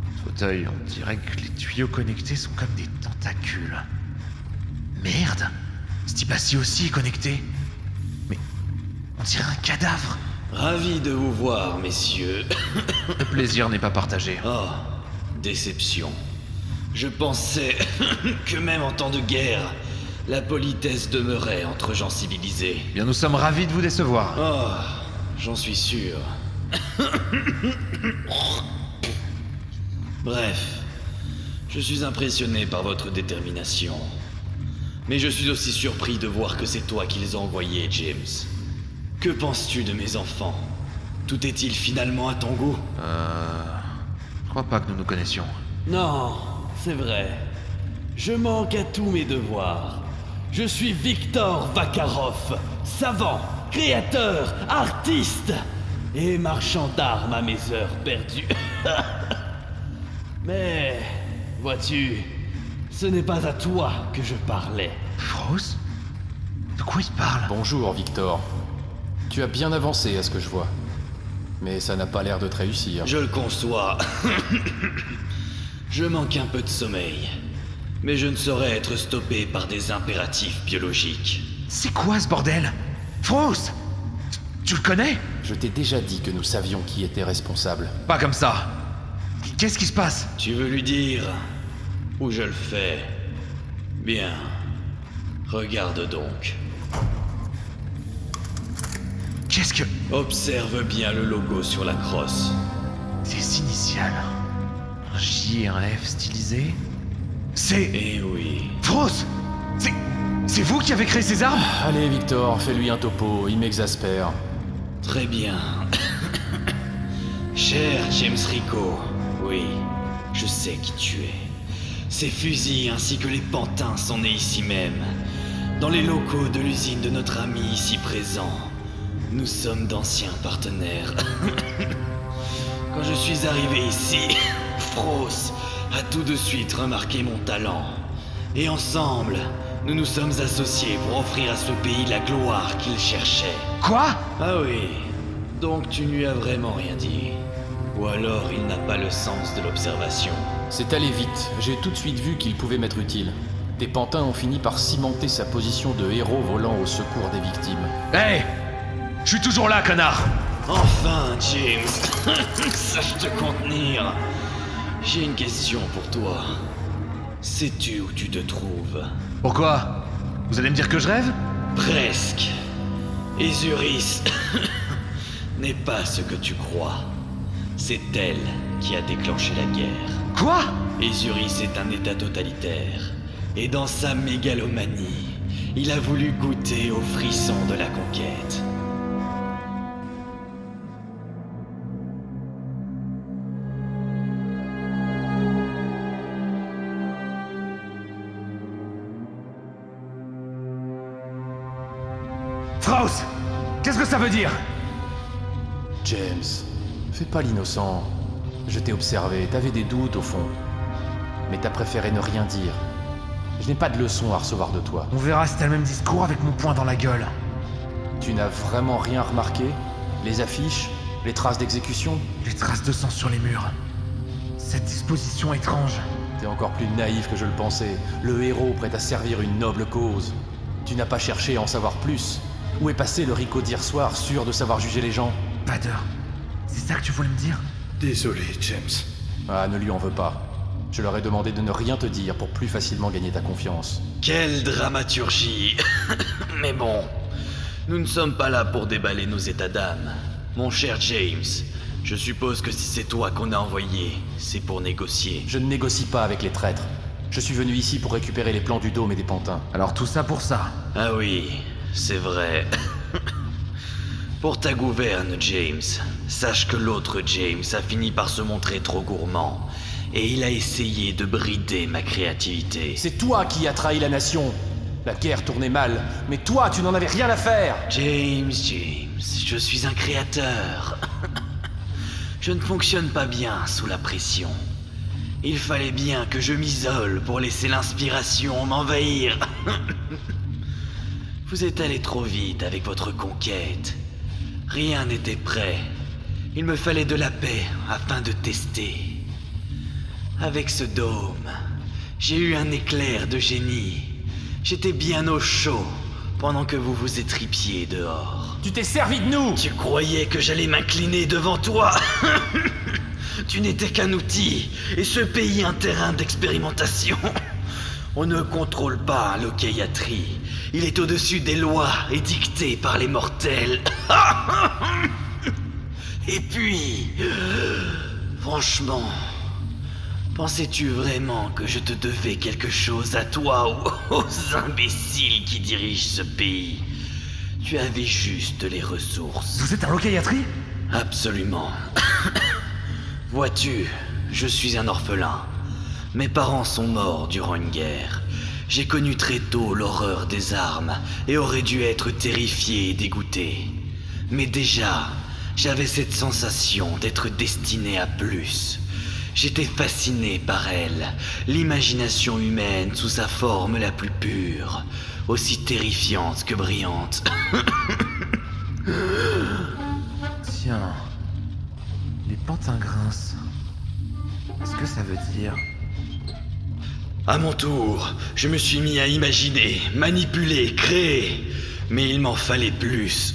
Ce fauteuil, on dirait que les tuyaux connectés sont comme des tentacules. Merde! Ce type-ci aussi est connecté. Mais on dirait un cadavre. Ravi de vous voir, messieurs. Le plaisir n'est pas partagé. Oh, déception. Je pensais que même en temps de guerre, la politesse demeurait entre gens civilisés. Bien, nous sommes ravis de vous décevoir. Oh, j'en suis sûr. Bref, je suis impressionné par votre détermination. Mais je suis aussi surpris de voir que c'est toi qui les as envoyés, James. Que penses-tu de mes enfants? Tout est-il finalement à ton goût? Je crois pas que nous nous connaissions. Non, c'est vrai. Je manque à tous mes devoirs. Je suis Victor Vakharov, savant, créateur, artiste et marchand d'armes à mes heures perdues. Mais, vois-tu, ce n'est pas à toi que je parlais. Frost? De quoi il parle? Bonjour, Victor. Tu as bien avancé à ce que je vois. Mais ça n'a pas l'air de te réussir. Je le conçois. Je manque un peu de sommeil. Mais je ne saurais être stoppé par des impératifs biologiques. C'est quoi ce bordel? Frost? Tu le connais? Je t'ai déjà dit que nous savions qui était responsable. Pas comme ça. Qu'est-ce qui se passe? Tu veux lui dire où je le fais? Bien. Regarde donc. Qu'est-ce que... Observe bien le logo sur la crosse. Des initiales. Un J et un F stylisés. C'est... Eh oui. Frost! C'est vous qui avez créé ces armes? Allez, Victor, fais-lui un topo, il m'exaspère. Très bien. Cher James Rico, oui, je sais qui tu es. Ces fusils ainsi que les pantins sont nés ici même, dans les locaux de l'usine de notre ami ici présent. Nous sommes d'anciens partenaires. Quand je suis arrivé ici, Frost a tout de suite remarqué mon talent. Et ensemble, nous nous sommes associés pour offrir à ce pays la gloire qu'il cherchait. Quoi? Ah oui, donc tu ne lui as vraiment rien dit. Ou alors il n'a pas le sens de l'observation. C'est allé vite, j'ai tout de suite vu qu'il pouvait m'être utile. Des pantins ont fini par cimenter sa position de héros volant au secours des victimes. Hey! Je suis toujours là, connard! Enfin, James, sache te contenir. J'ai une question pour toi. Sais-tu où tu te trouves? Pourquoi? Vous allez me dire que je rêve? Presque. Esuris n'est pas ce que tu crois. C'est elle qui a déclenché la guerre. Quoi? Esuris est un état totalitaire. Et dans sa mégalomanie, il a voulu goûter aux frissons de la conquête. Strauss! Qu'est-ce que ça veut dire? James, fais pas l'innocent. Je t'ai observé, t'avais des doutes au fond. Mais t'as préféré ne rien dire. Je n'ai pas de leçon à recevoir de toi. On verra si t'as le même discours avec mon poing dans la gueule. Tu n'as vraiment rien remarqué? Les affiches? Les traces d'exécution? Les traces de sang sur les murs. Cette disposition étrange. T'es encore plus naïf que je le pensais. Le héros prêt à servir une noble cause. Tu n'as pas cherché à en savoir plus. Où est passé le Rico d'hier soir, sûr de savoir juger les gens? Bader, c'est ça que tu voulais me dire? Désolé, James. Ah, ne lui en veux pas. Je leur ai demandé de ne rien te dire pour plus facilement gagner ta confiance. Quelle dramaturgie. Mais bon, nous ne sommes pas là pour déballer nos états d'âme. Mon cher James, je suppose que si c'est toi qu'on a envoyé, c'est pour négocier. Je ne négocie pas avec les traîtres. Je suis venu ici pour récupérer les plans du dôme et des pantins. Alors tout ça pour ça? Ah oui, c'est vrai. Pour ta gouverne, James, sache que l'autre James a fini par se montrer trop gourmand. Et il a essayé de brider ma créativité. C'est toi qui as trahi la nation. La guerre tournait mal, mais toi, tu n'en avais rien à faire. James, je suis un créateur. Je ne fonctionne pas bien sous la pression. Il fallait bien que je m'isole pour laisser l'inspiration m'envahir. Vous êtes allé trop vite avec votre conquête. Rien n'était prêt. Il me fallait de la paix afin de tester. Avec ce dôme, j'ai eu un éclair de génie. J'étais bien au chaud pendant que vous vous étripiez dehors. Tu t'es servi de nous! Tu croyais que j'allais m'incliner devant toi? Tu n'étais qu'un outil, et ce pays un terrain d'expérimentation. On ne contrôle pas l'Okayatri. Il est au-dessus des lois édictées par les mortels. Et puis... franchement... pensais-tu vraiment que je te devais quelque chose à toi ou aux imbéciles qui dirigent ce pays? Tu avais juste les ressources. Vous êtes un Okayatri? Absolument. Vois-tu, je suis un orphelin. Mes parents sont morts durant une guerre. J'ai connu très tôt l'horreur des armes et aurais dû être terrifié et dégoûté. Mais déjà, j'avais cette sensation d'être destiné à plus. J'étais fasciné par elle, l'imagination humaine sous sa forme la plus pure, aussi terrifiante que brillante. Tiens, les pantins grincent. Qu'est-ce que ça veut dire? À mon tour, je me suis mis à imaginer, manipuler, créer, mais il m'en fallait plus.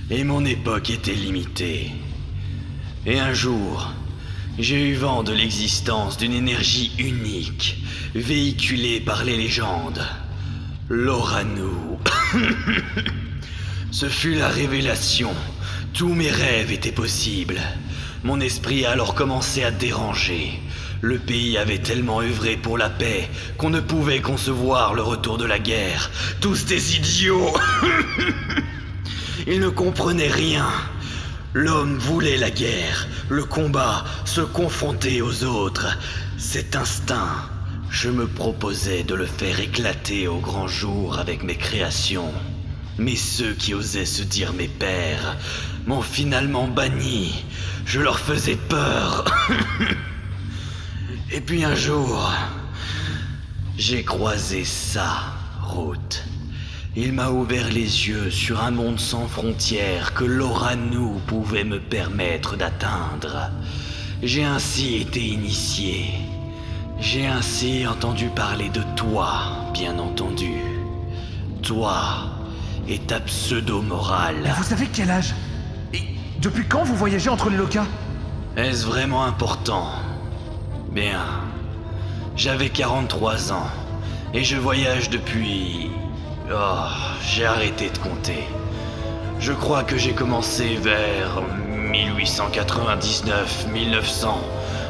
Et mon époque était limitée. Et un jour... j'ai eu vent de l'existence d'une énergie unique, véhiculée par les légendes. L'Oranu. Ce fut la révélation. Tous mes rêves étaient possibles. Mon esprit a alors commencé à déranger. Le pays avait tellement œuvré pour la paix qu'on ne pouvait concevoir le retour de la guerre. Tous des idiots. Ils ne comprenaient rien. L'homme voulait la guerre, le combat, se confronter aux autres. Cet instinct, je me proposais de le faire éclater au grand jour avec mes créations. Mais ceux qui osaient se dire mes pères m'ont finalement banni. Je leur faisais peur. Et puis un jour, j'ai croisé sa route. Il m'a ouvert les yeux sur un monde sans frontières que l'Oranu pouvait me permettre d'atteindre. J'ai ainsi été initié. J'ai ainsi entendu parler de toi, bien entendu. Toi et ta pseudo-morale. Mais vous avez quel âge? Et depuis quand vous voyagez entre les locas? Est-ce vraiment important? Bien. J'avais 43 ans. Et je voyage depuis... oh, j'ai arrêté de compter. Je crois que j'ai commencé vers 1899, 1900,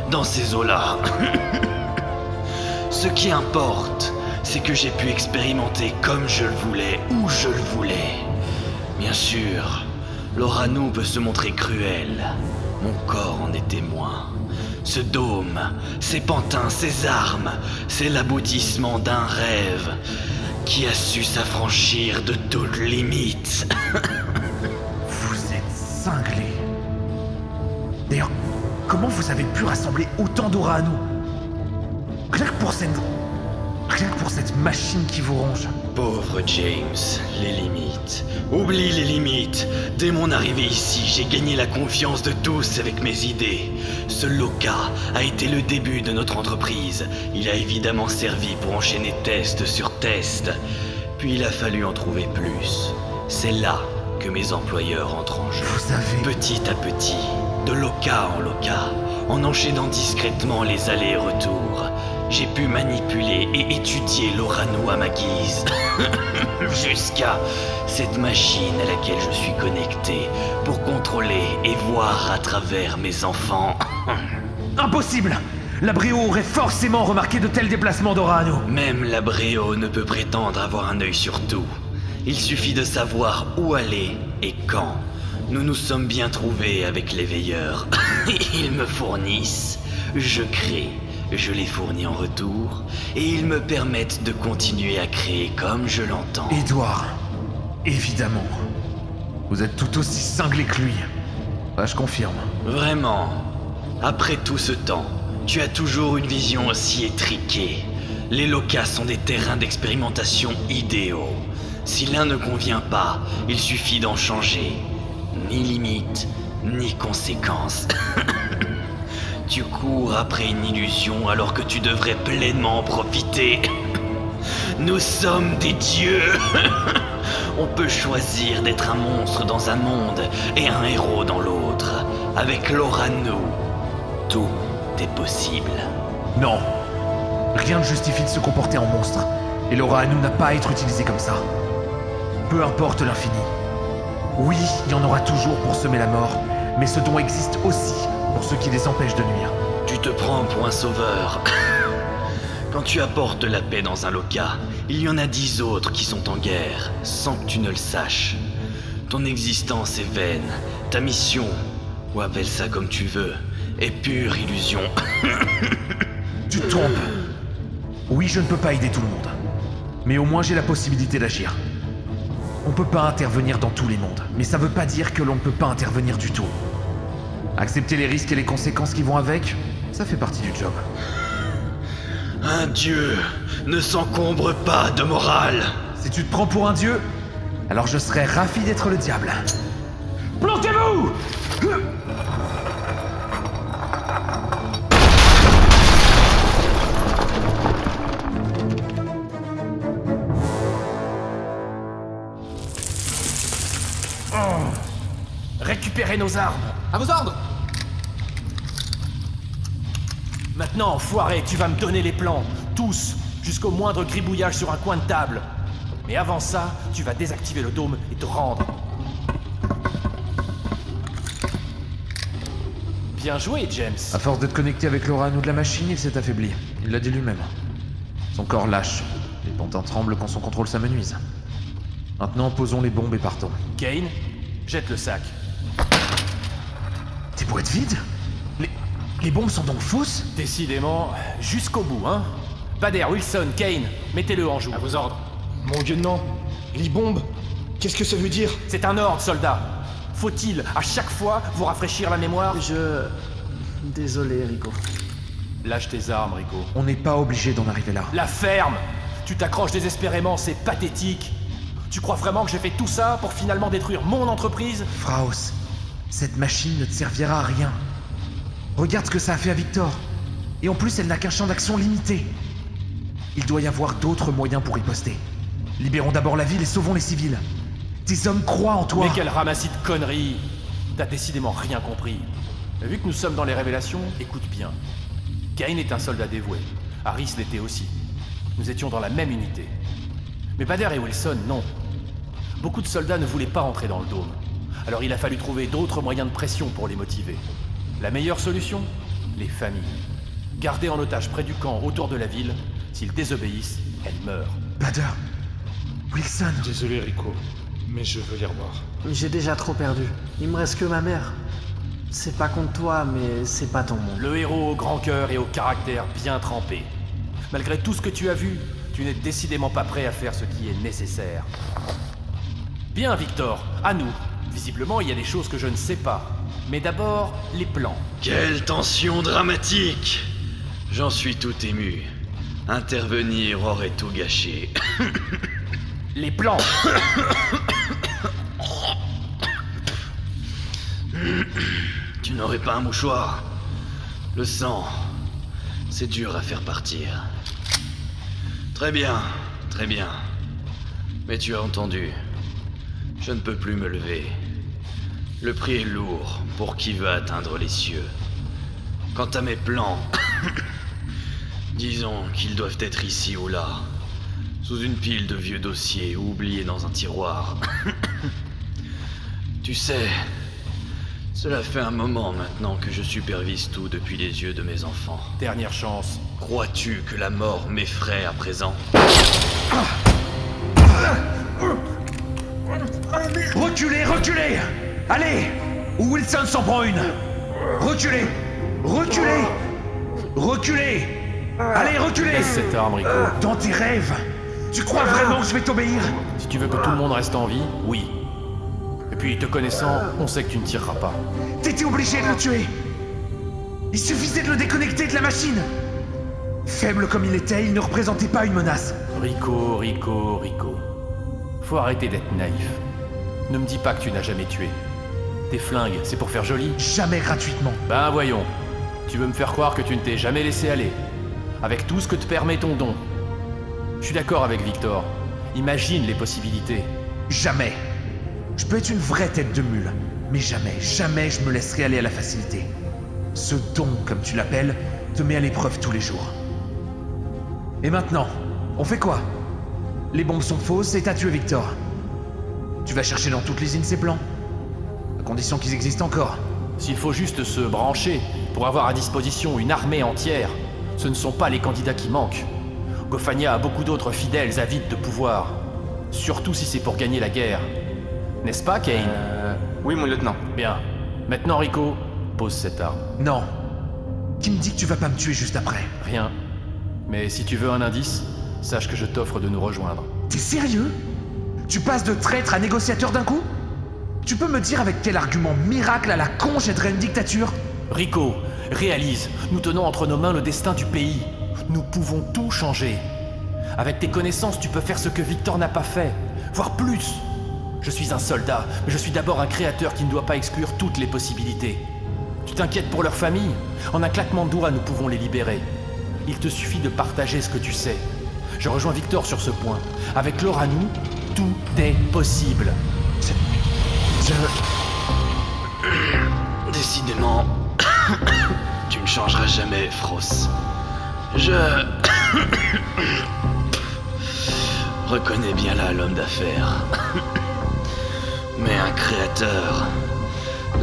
dans ces eaux-là. Ce qui importe, c'est que j'ai pu expérimenter comme je le voulais, où je le voulais. Bien sûr, l'Orano peut se montrer cruel. Mon corps en est témoin. Ce dôme, ces pantins, ces armes, c'est l'aboutissement d'un rêve qui a su s'affranchir de toute limite. Vous êtes cinglé. D'ailleurs, comment vous avez pu rassembler autant d'aura à nous? Rien que pour cette machine qui vous ronge. Pauvre James, les limites. Oublie les limites. Dès mon arrivée ici, j'ai gagné la confiance de tous avec mes idées. Ce Loka a été le début de notre entreprise. Il a évidemment servi pour enchaîner test sur test. Puis il a fallu en trouver plus. C'est là que mes employeurs entrent en jeu. Vous avez... Petit à petit, de Loka en Loka, en enchaînant discrètement les allers et retours, j'ai pu manipuler et étudier l'Orano à ma guise. Jusqu'à cette machine à laquelle je suis connecté pour contrôler et voir à travers mes enfants. Impossible! La Bréau aurait forcément remarqué de tels déplacements d'aura à nous. Même la Bréau ne peut prétendre avoir un œil sur tout. Il suffit de savoir où aller et quand. Nous nous sommes bien trouvés avec les veilleurs. Ils me fournissent, je crée, je les fournis en retour, et ils me permettent de continuer à créer comme je l'entends. Édouard, évidemment. Vous êtes tout aussi cinglé que lui. Bah, je confirme. Vraiment, après tout ce temps, tu as toujours une vision aussi étriquée. Les Lokas sont des terrains d'expérimentation idéaux. Si l'un ne convient pas, il suffit d'en changer. Ni limite, ni conséquence. Tu cours après une illusion alors que tu devrais pleinement en profiter. Nous sommes des dieux. On peut choisir d'être un monstre dans un monde et un héros dans l'autre. Avec l'Orano, tout est possible. Non. Rien ne justifie de se comporter en monstre. Et l'aura à nous n'a pas à être utilisé comme ça. Peu importe l'infini. Oui, il y en aura toujours pour semer la mort, mais ce don existe aussi pour ceux qui les empêchent de nuire. Tu te prends pour un sauveur. Quand tu apportes de la paix dans un Loka, il y en a 10 autres qui sont en guerre, sans que tu ne le saches. Ton existence est vaine, ta mission, ou appelle ça comme tu veux, est pure illusion. Tu te trompes. Oui, je ne peux pas aider tout le monde, mais au moins j'ai la possibilité d'agir. On peut pas intervenir dans tous les mondes, mais ça veut pas dire que l'on ne peut pas intervenir du tout. Accepter les risques et les conséquences qui vont avec, ça fait partie du job. Un dieu ne s'encombre pas de morale. Si tu te prends pour un dieu, alors je serais ravi d'être le diable. Plantez-vous! Récupérez nos armes. À vos ordres! Maintenant, enfoiré, tu vas me donner les plans. Tous, jusqu'au moindre gribouillage sur un coin de table. Mais avant ça, tu vas désactiver le dôme et te rendre. Bien joué, James. À force d'être connecté avec l'aura à nous de la machine, il s'est affaibli. Il l'a dit lui-même. Son corps lâche. Les pantins tremblent quand son contrôle s'amenuise. Maintenant, posons les bombes et partons. Kane, jette le sac. Tes boîtes vides? Les bombes sont donc fausses? Décidément, jusqu'au bout, hein. Bader, Wilson, Kane, mettez-le en joue. À vos ordres. Mon lieutenant, les bombes, qu'est-ce que ça veut dire? C'est un ordre, soldat. Faut-il, à chaque fois, vous rafraîchir la mémoire? Désolé, Rico. Lâche tes armes, Rico. On n'est pas obligé d'en arriver là. La ferme! Tu t'accroches désespérément, c'est pathétique. Tu crois vraiment que j'ai fait tout ça pour finalement détruire mon entreprise? Fraus, cette machine ne te servira à rien. Regarde ce que ça a fait à Victor. Et en plus, elle n'a qu'un champ d'action limité. Il doit y avoir d'autres moyens pour riposter. Libérons d'abord la ville et sauvons les civils. Tes hommes croient en toi. Mais quel ramassis de conneries! T'as décidément rien compris. Vu que nous sommes dans les révélations, écoute bien. Kane est un soldat dévoué. Harris l'était aussi. Nous étions dans la même unité. Mais Bader et Wilson, non. Beaucoup de soldats ne voulaient pas entrer dans le dôme. Alors il a fallu trouver d'autres moyens de pression pour les motiver. La meilleure solution? Les familles. Gardées en otage près du camp, autour de la ville, S'ils désobéissent, elles meurent. Bader. Wilson. Désolé Rico, mais je veux les revoir. J'ai déjà trop perdu. Il me reste que ma mère. C'est pas contre toi, mais c'est pas ton monde. Le héros au grand cœur et au caractère bien trempé. Malgré tout ce que tu as vu, tu n'es décidément pas prêt à faire ce qui est nécessaire. Bien, Victor, à nous. Visiblement, il y a des choses que je ne sais pas. Mais d'abord, les plans. Quelle tension dramatique! J'en suis tout ému. Intervenir aurait tout gâché. Les plans. Tu n'aurais pas un mouchoir? Le sang, c'est dur à faire partir. Très bien, très bien. Mais tu as entendu. Je ne peux plus me lever. Le prix est lourd pour qui veut atteindre les cieux. Quant à mes plans, disons qu'ils doivent être ici ou là, sous une pile de vieux dossiers ou oubliés dans un tiroir. Tu sais, cela fait un moment maintenant que je supervise tout depuis les yeux de mes enfants. Dernière chance. Crois-tu que la mort m'effraie à présent? Reculez, reculez! Allez! Ou Wilson s'en prend une! Reculez! Reculez! Reculez! Allez, reculez! Laisse cette arme, Rico. Dans tes rêves! Tu crois vraiment que je vais t'obéir? Si tu veux que tout le monde reste en vie, oui. Et puis, te connaissant, on sait que tu ne tireras pas. T'étais obligé de le tuer! Il suffisait de le déconnecter de la machine! Faible comme il était, il ne représentait pas une menace. Rico, Rico, Rico. Faut arrêter d'être naïf. Ne me dis pas que tu n'as jamais tué. Tes flingues, c'est pour faire joli? Jamais gratuitement. Ben voyons. Tu veux me faire croire que tu ne t'es jamais laissé aller. Avec tout ce que te permet ton don. Je suis d'accord avec Victor. Imagine les possibilités. Jamais. Je peux être une vraie tête de mule. Mais jamais, jamais je me laisserai aller à la facilité. Ce don, comme tu l'appelles, te met à l'épreuve tous les jours. Et maintenant, on fait quoi? Les bombes sont fausses et t'as tué Victor. Tu vas chercher dans toute l'usine ces plans? À condition qu'ils existent encore. S'il faut juste se brancher pour avoir à disposition une armée entière, ce ne sont pas les candidats qui manquent. Goffania a beaucoup d'autres fidèles avides de pouvoir. Surtout si c'est pour gagner la guerre. N'est-ce pas, Kane? Oui, mon lieutenant. Bien. Maintenant, Rico, pose cette arme. Non. Qui me dit que tu vas pas me tuer juste après? Rien. Mais si tu veux un indice, sache que je t'offre de nous rejoindre. T'es sérieux? Tu passes de traître à négociateur d'un coup? Tu peux me dire avec quel argument miracle à la con j'aiderais une dictature? Rico, réalise, nous tenons entre nos mains le destin du pays. Nous pouvons tout changer. Avec tes connaissances, tu peux faire ce que Victor n'a pas fait, voire plus. Je suis un soldat, mais je suis d'abord un créateur qui ne doit pas exclure toutes les possibilités. Tu t'inquiètes pour leur famille? En un claquement de doigts, nous pouvons les libérer. Il te suffit de partager ce que tu sais. Je rejoins Victor sur ce point. Avec l'Oranu, tout est possible. Décidément, tu ne changeras jamais, Frost. Je reconnais bien là l'homme d'affaires. Mais un créateur,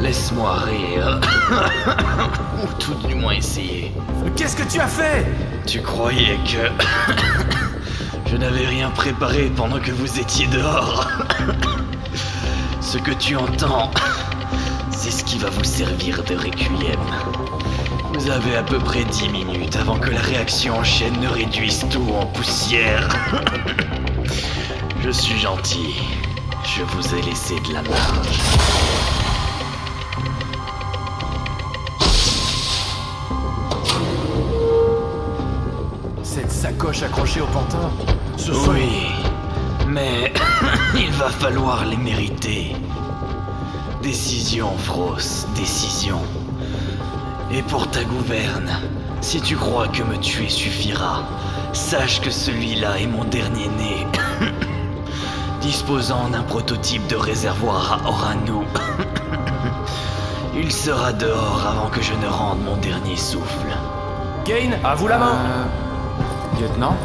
laisse-moi rire. Ou tout du moins essayer. Qu'est-ce que tu as fait? Tu croyais que je n'avais rien préparé pendant que vous étiez dehors. Ce que tu entends, c'est ce qui va vous servir de requiem. Vous avez à peu près 10 minutes avant que la réaction en chaîne ne réduise tout en poussière. Je suis gentil. Je vous ai laissé de la marge. Cette sacoche accrochée au pantin, ce sont... Oui, mais il va falloir les mériter. Décision, Frost, décision. Et pour ta gouverne, si tu crois que me tuer suffira, sache que celui-là est mon dernier né. Disposant d'un prototype de réservoir à Oranu. Il sera dehors avant que je ne rende mon dernier souffle. Kane, à vous la main. Lieutenant?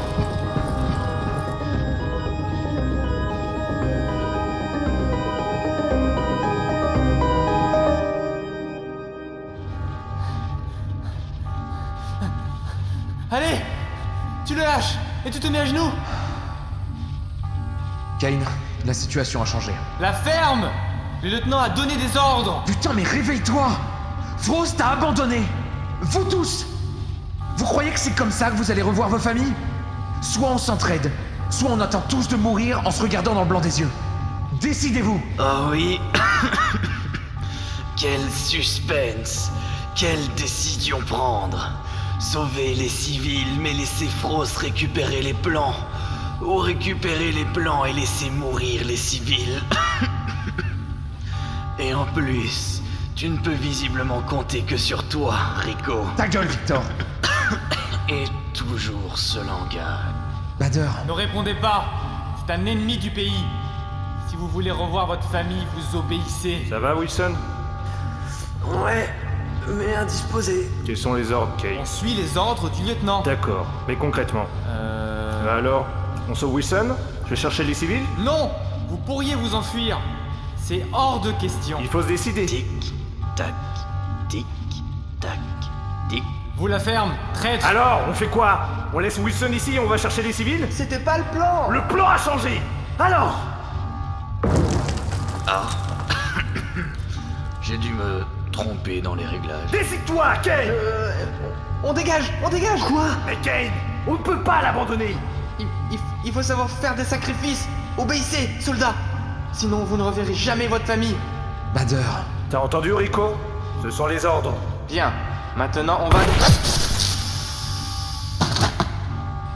Allez! Tu le lâches et tu te mets à genoux. Kane, la situation a changé. La ferme. Le lieutenant a donné des ordres. Putain, mais réveille-toi! Frost t'a abandonné! Vous tous! Vous croyez que c'est comme ça que vous allez revoir vos familles? Soit on s'entraide, soit on attend tous de mourir en se regardant dans le blanc des yeux. Décidez-vous! Oh oui. Quel suspense. Quelle décision prendre. Sauver les civils mais laisser Frost récupérer les plans. Ou récupérer les plans et laisser mourir les civils. Et en plus, tu ne peux visiblement compter que sur toi, Rico. Ta gueule, Victor! Et toujours ce langage. Bader, Ne répondez pas. C'est un ennemi du pays. Si vous voulez revoir votre famille, vous obéissez. Ça va, Wilson? Ouais, mais indisposé. Quels sont les ordres, Kane? On suit les ordres du lieutenant. D'accord, mais concrètement. Alors, on sauve Wilson? Je vais chercher les civils? Non. Vous pourriez vous enfuir. C'est hors de question. Il faut se décider. Tic, tac, tic, tac, tic. Vous la ferme, traître. Alors, on fait quoi? On laisse Wilson ici et on va chercher les civils? C'était pas le plan. Le plan a changé! Alors! Ah. J'ai dû me tromper dans les réglages. Décide-toi, Kane! On dégage. Quoi? Mais Kane, on ne peut pas l'abandonner! Il faut savoir faire des sacrifices. Obéissez, soldats. Sinon, vous ne reverrez jamais votre famille. Bader, T'as entendu, Rico? Ce sont les ordres. Bien. Maintenant, on va...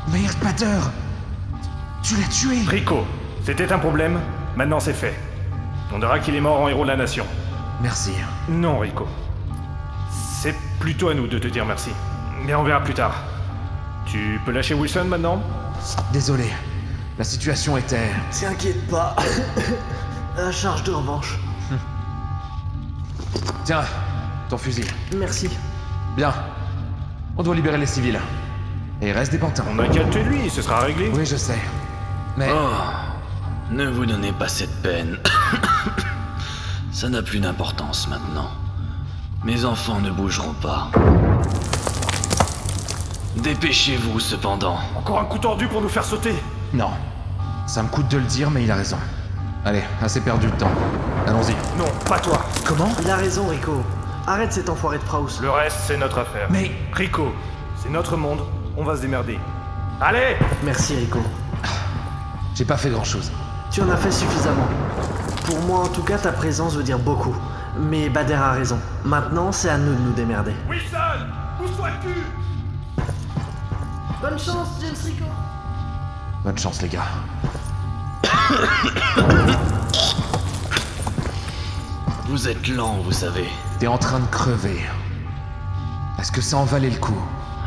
merde, Bader! Tu l'as tué! Rico, c'était un problème, maintenant c'est fait. On dira qu'il est mort en héros de la nation. Merci. Non, Rico. C'est plutôt à nous de te dire merci. Mais on verra plus tard. Tu peux lâcher Wilson maintenant? Désolé. La situation était... T'inquiète pas. La charge de revanche. Tiens, ton fusil. Merci. Bien. On doit libérer les civils. Et il reste des pantins. On a qu'à le tuer lui, ce sera réglé. Oui, je sais. Mais... Oh, ne vous donnez pas cette peine. Ça n'a plus d'importance maintenant. Mes enfants ne bougeront pas. Dépêchez-vous cependant. Encore un coup tordu pour nous faire sauter. Non. Ça me coûte de le dire, mais il a raison. Allez, assez perdu de temps. Allons-y. Non, pas toi. Comment? Il a raison, Rico. Arrête cet enfoiré de Praus. Le reste, c'est notre affaire. Mais... Rico, c'est notre monde, on va se démerder. Allez! Merci, Rico. J'ai pas fait grand-chose. Tu en as fait suffisamment. Pour moi, en tout cas, ta présence veut dire beaucoup. Mais Bader a raison. Maintenant, c'est à nous de nous démerder. Wilson! Où sois-tu? Bonne chance, James Rico. Bonne chance, les gars. Vous êtes lents, vous savez. T'es en train de crever. Est-ce que ça en valait le coup?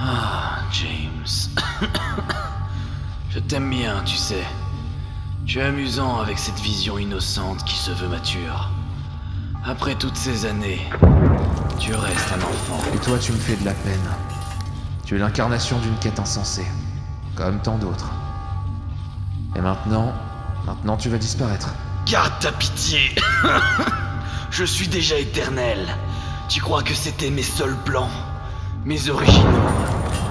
Ah, James. Je t'aime bien, tu sais. Tu es amusant avec cette vision innocente qui se veut mature. Après toutes ces années, tu restes un enfant. Et toi, tu me fais de la peine. Tu es l'incarnation d'une quête insensée. Comme tant d'autres. Et maintenant tu vas disparaître. Garde ta pitié. Je suis déjà éternel. Tu crois que c'était mes seuls plans? Mes originaux,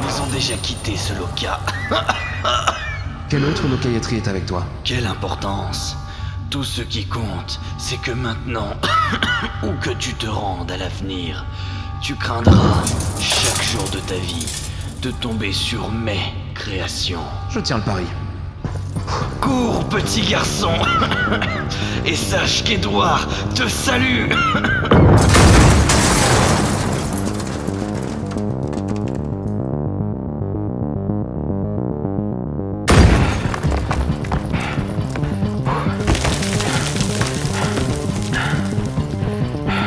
ils ont déjà quitté ce loca. Quelle autre locaillerie est avec toi? Quelle importance. Tout ce qui compte, c'est que maintenant, où que tu te rendes à l'avenir, tu craindras, chaque jour de ta vie, de tomber sur mes créations. Je tiens le pari. Cours, petit garçon. Et sache qu'Edouard te salue.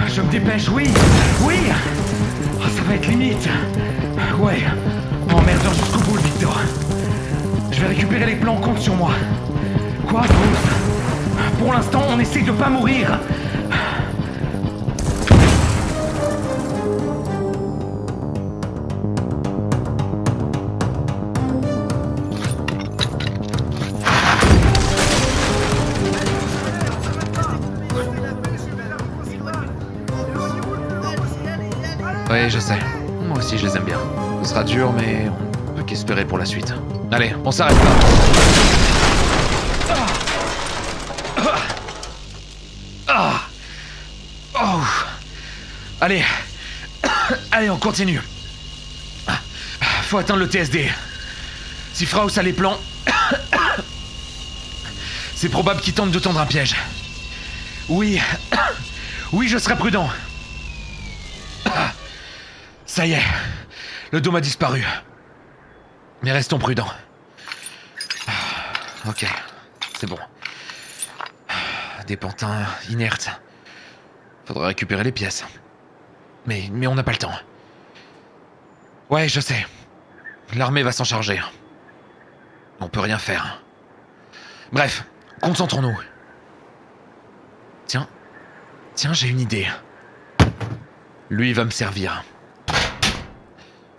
Je me dépêche, oui! Oui! Oh, ça va être limite! Ouais, emmerdeur jusqu'au bout, le Victor. Je vais récupérer les plans, compte sur moi. Quoi, Bruce? Pour l'instant, on essaie de pas mourir. Oui, je sais. Moi aussi, je les aime bien. Ce sera dur, mais on peut qu'espérer pour la suite. Allez, on s'arrête pas. Oh. Allez. Allez, on continue. Faut atteindre le TSD. Si Fraus a les plans, c'est probable qu'il tente de tendre un piège. Oui. Oui, je serai prudent. Ça y est. Le dôme a disparu. Mais restons prudents. Ok, c'est bon. Des pantins inertes. Faudrait récupérer les pièces. Mais on n'a pas le temps. Ouais, je sais. L'armée va s'en charger. On peut rien faire. Bref, concentrons-nous. Tiens, j'ai une idée. Lui va me servir.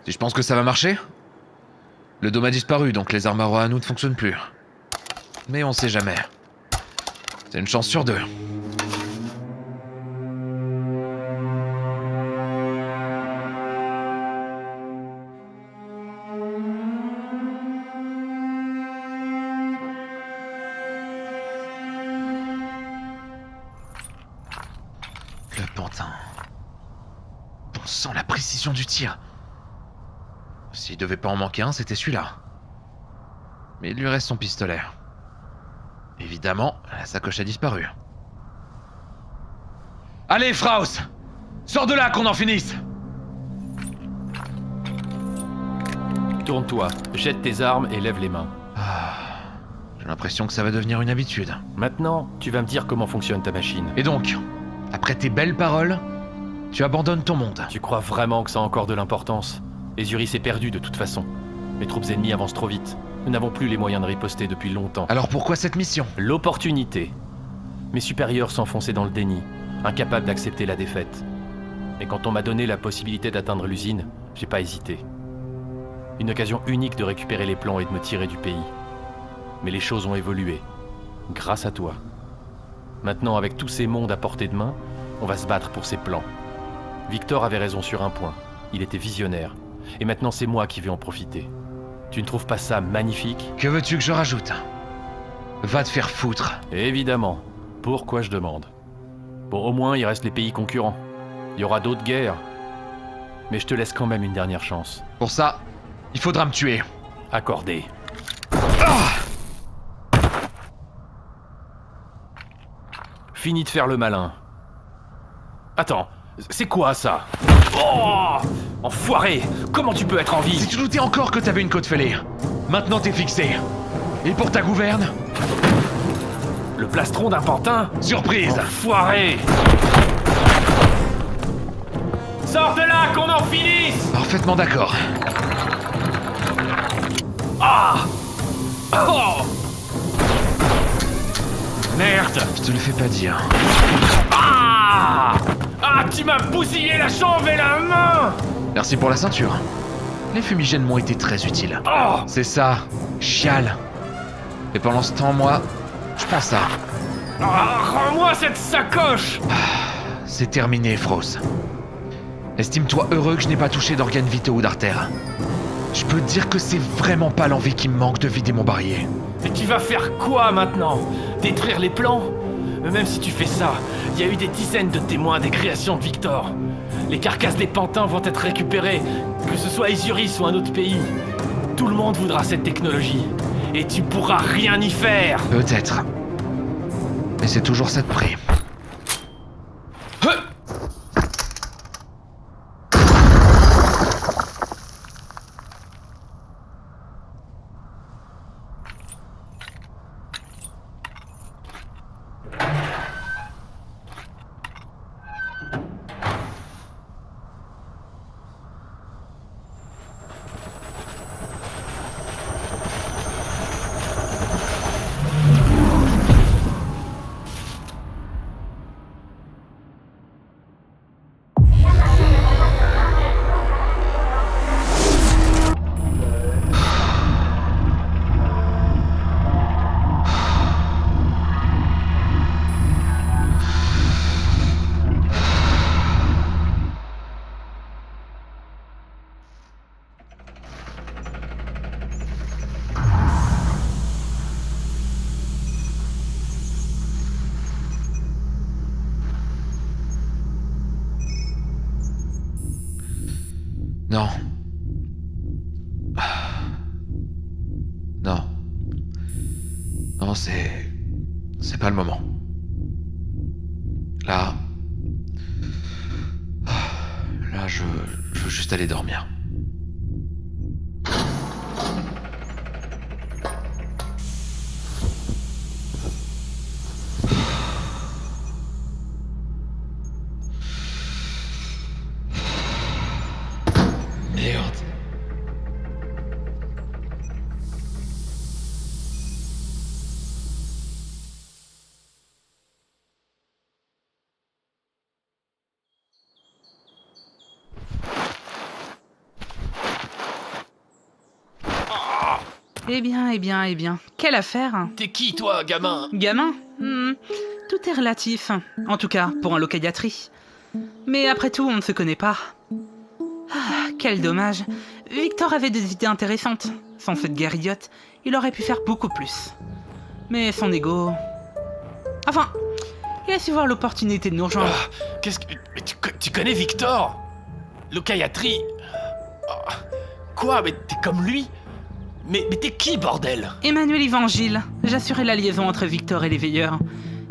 Si je pense que ça va marcher? Le dôme a disparu, donc les armes à Rohannou ne fonctionnent plus. Mais on sait jamais. C'est une chance sur 2. Le pantin. On sent la précision du tir. S'il devait pas en manquer un, c'était celui-là. Mais il lui reste son pistolet. Évidemment, la sacoche a disparu. Allez, Fraus! Sors de là, qu'on en finisse! Tourne-toi, jette tes armes et lève les mains. J'ai l'impression que ça va devenir une habitude. Maintenant, tu vas me dire comment fonctionne ta machine. Et donc, après tes belles paroles, tu abandonnes ton monde. Tu crois vraiment que ça a encore de l'importance? Esuris est perdu de toute façon. Les troupes ennemies avancent trop vite. Nous n'avons plus les moyens de riposter depuis longtemps. Alors pourquoi cette mission? L'opportunité. Mes supérieurs s'enfonçaient dans le déni, incapables d'accepter la défaite. Et quand on m'a donné la possibilité d'atteindre l'usine, j'ai pas hésité. Une occasion unique de récupérer les plans et de me tirer du pays. Mais les choses ont évolué. Grâce à toi. Maintenant, avec tous ces mondes à portée de main, on va se battre pour ces plans. Victor avait raison sur un point. Il était visionnaire. Et maintenant, c'est moi qui vais en profiter. Tu ne trouves pas ça magnifique? Que veux-tu que je rajoute? Va te faire foutre. Évidemment. Pourquoi je demande? Bon, au moins, il reste les pays concurrents. Il y aura d'autres guerres. Mais je te laisse quand même une dernière chance. Pour ça, il faudra me tuer. Accordé. Fini de faire le malin. Attends, c'est quoi ça? Oh! Enfoiré! Comment tu peux être en vie? Si tu doutais encore que t'avais une côte fêlée, maintenant t'es fixé. Et pour ta gouverne? Le plastron d'un pantin? Surprise! Enfoiré! Sors de là, qu'on en finisse! Parfaitement d'accord. Ah! Oh! Merde! Je te le fais pas dire. Ah! Ah, tu m'as bousillé la jambe et la main! Merci pour la ceinture. Les fumigènes m'ont été très utiles. Oh! C'est ça, chiale. Et pendant ce temps, moi, je pense à... Ah, rends-moi cette sacoche! C'est terminé, Fraus. Estime-toi heureux que je n'ai pas touché d'organes vitaux ou d'artères. Je peux te dire que c'est vraiment pas l'envie qui me manque de vider mon barillet. Et tu vas faire quoi maintenant? Détruire les plans? Même si tu fais ça, il y a eu des dizaines de témoins des créations de Victor. Les carcasses des pantins vont être récupérées, que ce soit Esuris ou un autre pays. Tout le monde voudra cette technologie. Et tu pourras rien y faire. Peut-être. Mais c'est toujours ça de prix. Non. Non. Non, c'est pas le moment. Là, je veux juste aller dormir. Merde. Eh bien, quelle affaire? T'es qui, toi, gamin? Gamin? Tout est relatif. En tout cas, pour un locaillatri. Mais après tout, on ne se connaît pas. Ah, quel dommage. Victor avait des idées intéressantes. Sans cette guerre idiote, il aurait pu faire beaucoup plus. Mais son ego... Enfin, il a su voir l'opportunité de nous rejoindre. Qu'est-ce que... Tu connais Victor? Locaillatri? Quoi? Mais t'es comme lui? Mais t'es qui, bordel? Emmanuel Évangile. J'assurais la liaison entre Victor et les veilleurs.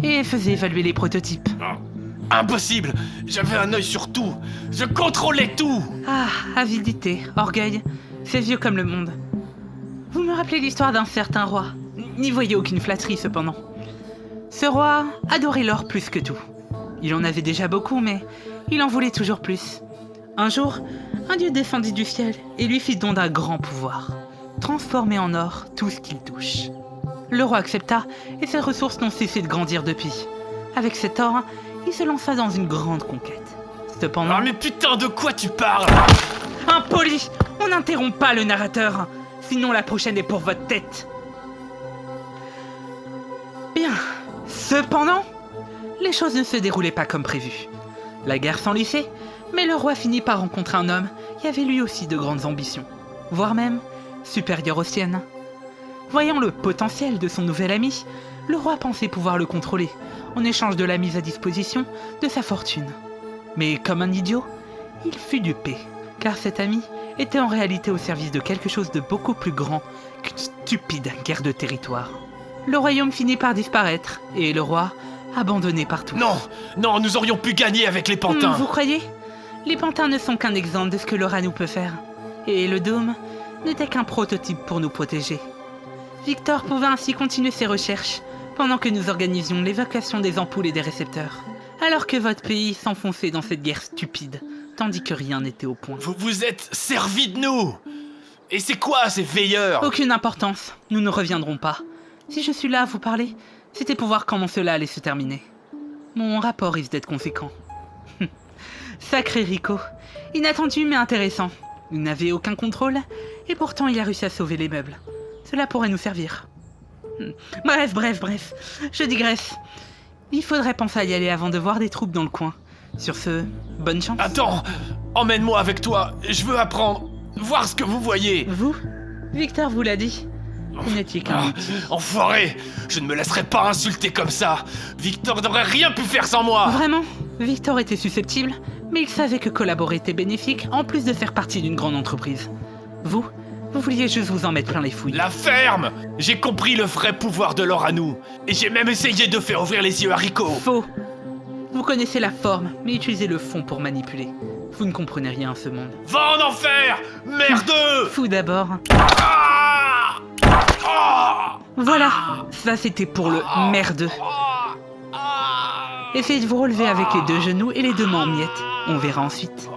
Et faisais évaluer les prototypes. Impossible! J'avais un œil sur tout! Je contrôlais tout! Ah, avidité, orgueil, c'est vieux comme le monde. Vous me rappelez l'histoire d'un certain roi. N'y voyez aucune flatterie cependant. Ce roi adorait l'or plus que tout. Il en avait déjà beaucoup, mais il en voulait toujours plus. Un jour, un dieu descendit du ciel et lui fit don d'un grand pouvoir. Transformer en or tout ce qu'il touche. Le roi accepta et ses ressources n'ont cessé de grandir depuis. Avec cet or, il se lança dans une grande conquête. Cependant... Ah mais putain, de quoi tu parles? Impoli! On n'interrompt pas le narrateur, sinon la prochaine est pour votre tête. Bien. Cependant, les choses ne se déroulaient pas comme prévu. La guerre s'enlissait, mais le roi finit par rencontrer un homme qui avait lui aussi de grandes ambitions, voire même supérieures aux siennes. Voyant le potentiel de son nouvel ami, le roi pensait pouvoir le contrôler, en échange de la mise à disposition de sa fortune. Mais comme un idiot, il fut dupé, car cet ami était en réalité au service de quelque chose de beaucoup plus grand qu'une stupide guerre de territoire. Le royaume finit par disparaître, et le roi abandonné partout. Non, nous aurions pu gagner avec les pantins. Vous croyez? Les pantins ne sont qu'un exemple de ce que l'Ora nous peut faire. Et le dôme n'était qu'un prototype pour nous protéger. Victor pouvait ainsi continuer ses recherches, pendant que nous organisions l'évacuation des ampoules et des récepteurs. Alors que votre pays s'enfonçait dans cette guerre stupide, tandis que rien n'était au point. Vous vous êtes servi de nous! Et c'est quoi ces veilleurs? Aucune importance, nous ne reviendrons pas. Si je suis là à vous parler, c'était pour voir comment cela allait se terminer. Mon rapport risque d'être conséquent. Sacré Rico, inattendu mais intéressant. Il n'avait aucun contrôle, et pourtant il a réussi à sauver les meubles. Cela pourrait nous servir. Bref, je digresse. Il faudrait penser à y aller avant de voir des troupes dans le coin. Sur ce, bonne chance. Attends, emmène-moi avec toi, je veux apprendre, voir ce que vous voyez. Vous? Victor vous l'a dit. Vous n'étiez qu'un outil. Enfoiré! Je ne me laisserai pas insulter comme ça! Victor n'aurait rien pu faire sans moi! Vraiment? Victor était susceptible, mais il savait que collaborer était bénéfique, en plus de faire partie d'une grande entreprise. Vous vouliez juste vous en mettre plein les fouilles. La ferme! J'ai compris le vrai pouvoir de l'or à nous, et j'ai même essayé de faire ouvrir les yeux à Rico. Faux! Vous connaissez la forme, mais utilisez le fond pour manipuler. Vous ne comprenez rien à ce monde. Va en enfer! Merdeux! Fou d'abord. Voilà, ça c'était pour le merdeux. Essayez de vous relever avec les deux genoux et les deux mains en miettes. On verra ensuite.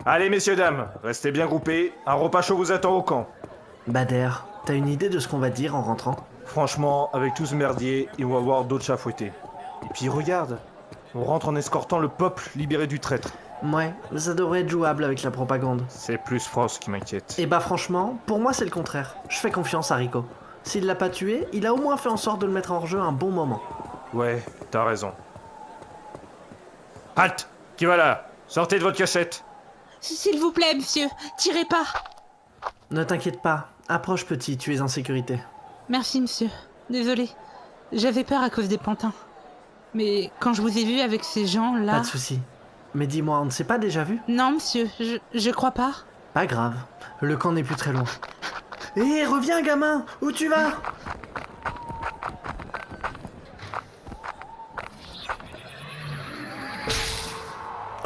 Allez, messieurs, dames, restez bien groupés. Un repas chaud vous attend au camp. Bader, t'as une idée de ce qu'on va dire en rentrant? Franchement, avec tout ce merdier, ils vont avoir d'autres chats à fouetter. Et puis regarde, on rentre en escortant le peuple libéré du traître. Ouais, ça devrait être jouable avec la propagande. C'est plus Frost qui m'inquiète. Et bah franchement, pour moi c'est le contraire. Je fais confiance à Rico. S'il l'a pas tué, il a au moins fait en sorte de le mettre hors jeu un bon moment. Ouais, t'as raison. Halte! Qui va là? Sortez de votre cassette! S'il vous plaît, monsieur, tirez pas. Ne t'inquiète pas. Approche, petit, tu es en sécurité. Merci, monsieur. Désolé. J'avais peur à cause des pantins. Mais quand je vous ai vu avec ces gens-là... Pas de souci. Mais dis-moi, on ne s'est pas déjà vu? Non, monsieur, je crois pas. Pas grave. Le camp n'est plus très loin. Hé, reviens, gamin! Où tu vas?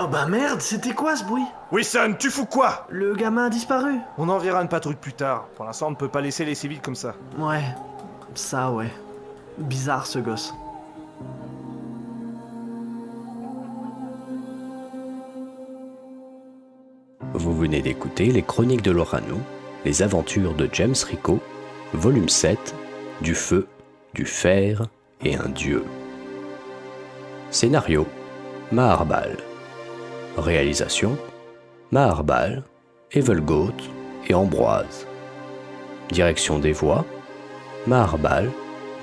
Oh bah merde, c'était quoi ce bruit? Wilson, tu fous quoi? Le gamin a disparu. On enverra une patrouille plus tard. Pour l'instant, on ne peut pas laisser les civils comme ça. Ouais, ça ouais. Bizarre ce gosse. Vous venez d'écouter les Chroniques de Lorano, les aventures de James Rico, volume 7, du feu, du fer et un dieu. Scénario, Maharbal. Réalisation, Maharbal, Evelgoat et Ambroise. Direction des voix, Maharbal,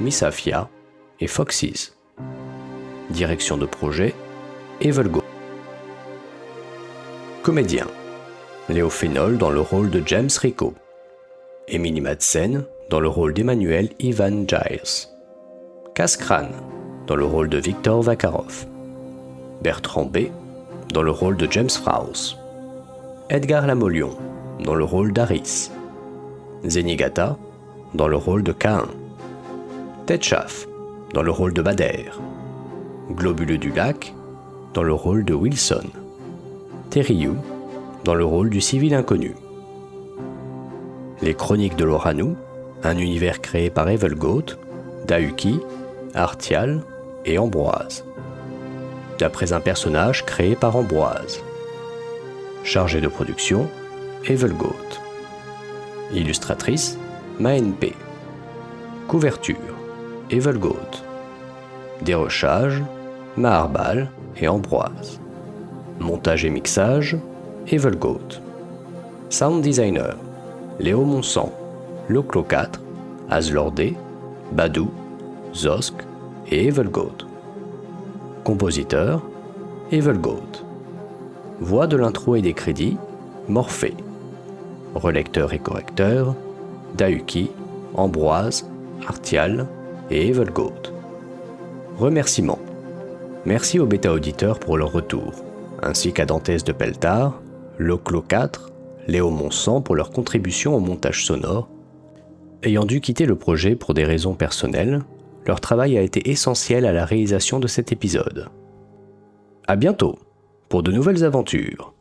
Missafia et Foxys. Direction de projet, Evelgoat. Comédien, Léo Fénol dans le rôle de James Rico. Émilie Madsen dans le rôle d'Emmanuel Ivan Giles. Cascrane dans le rôle de Victor Vakarov. Bertrand B dans le rôle de James Frauss. Edgar Lamolion dans le rôle d'Aris. Zenigata dans le rôle de Cain. Tetchaf dans le rôle de Bader. Globuleux du Lac dans le rôle de Wilson. Teriyu dans le rôle du civil inconnu. Les Chroniques de Lorano, un univers créé par Evelgoat, Dahuki, Artial et Ambroise. D'après un personnage créé par Ambroise. Chargé de production, Evelgoat. Illustratrice, Maenpe. Couverture, Evelgoat. Dérochage, Maharbal et Ambroise. Montage et mixage, Evelgoat. Sound designer, Léo Monsan, Loclo 4, Azlordé, Badou, Zosk et Evelgoat. Compositeur, Evelgoat. Voix de l'intro et des crédits, Morphée. Relecteur et correcteur, Dahuki, Ambroise, Artial et Evelgoat. Remerciements. Merci aux bêta-auditeurs pour leur retour, ainsi qu'à Dantès de Peltard, Loclo 4, Léo Monsan pour leur contribution au montage sonore. Ayant dû quitter le projet pour des raisons personnelles, leur travail a été essentiel à la réalisation de cet épisode. À bientôt pour de nouvelles aventures.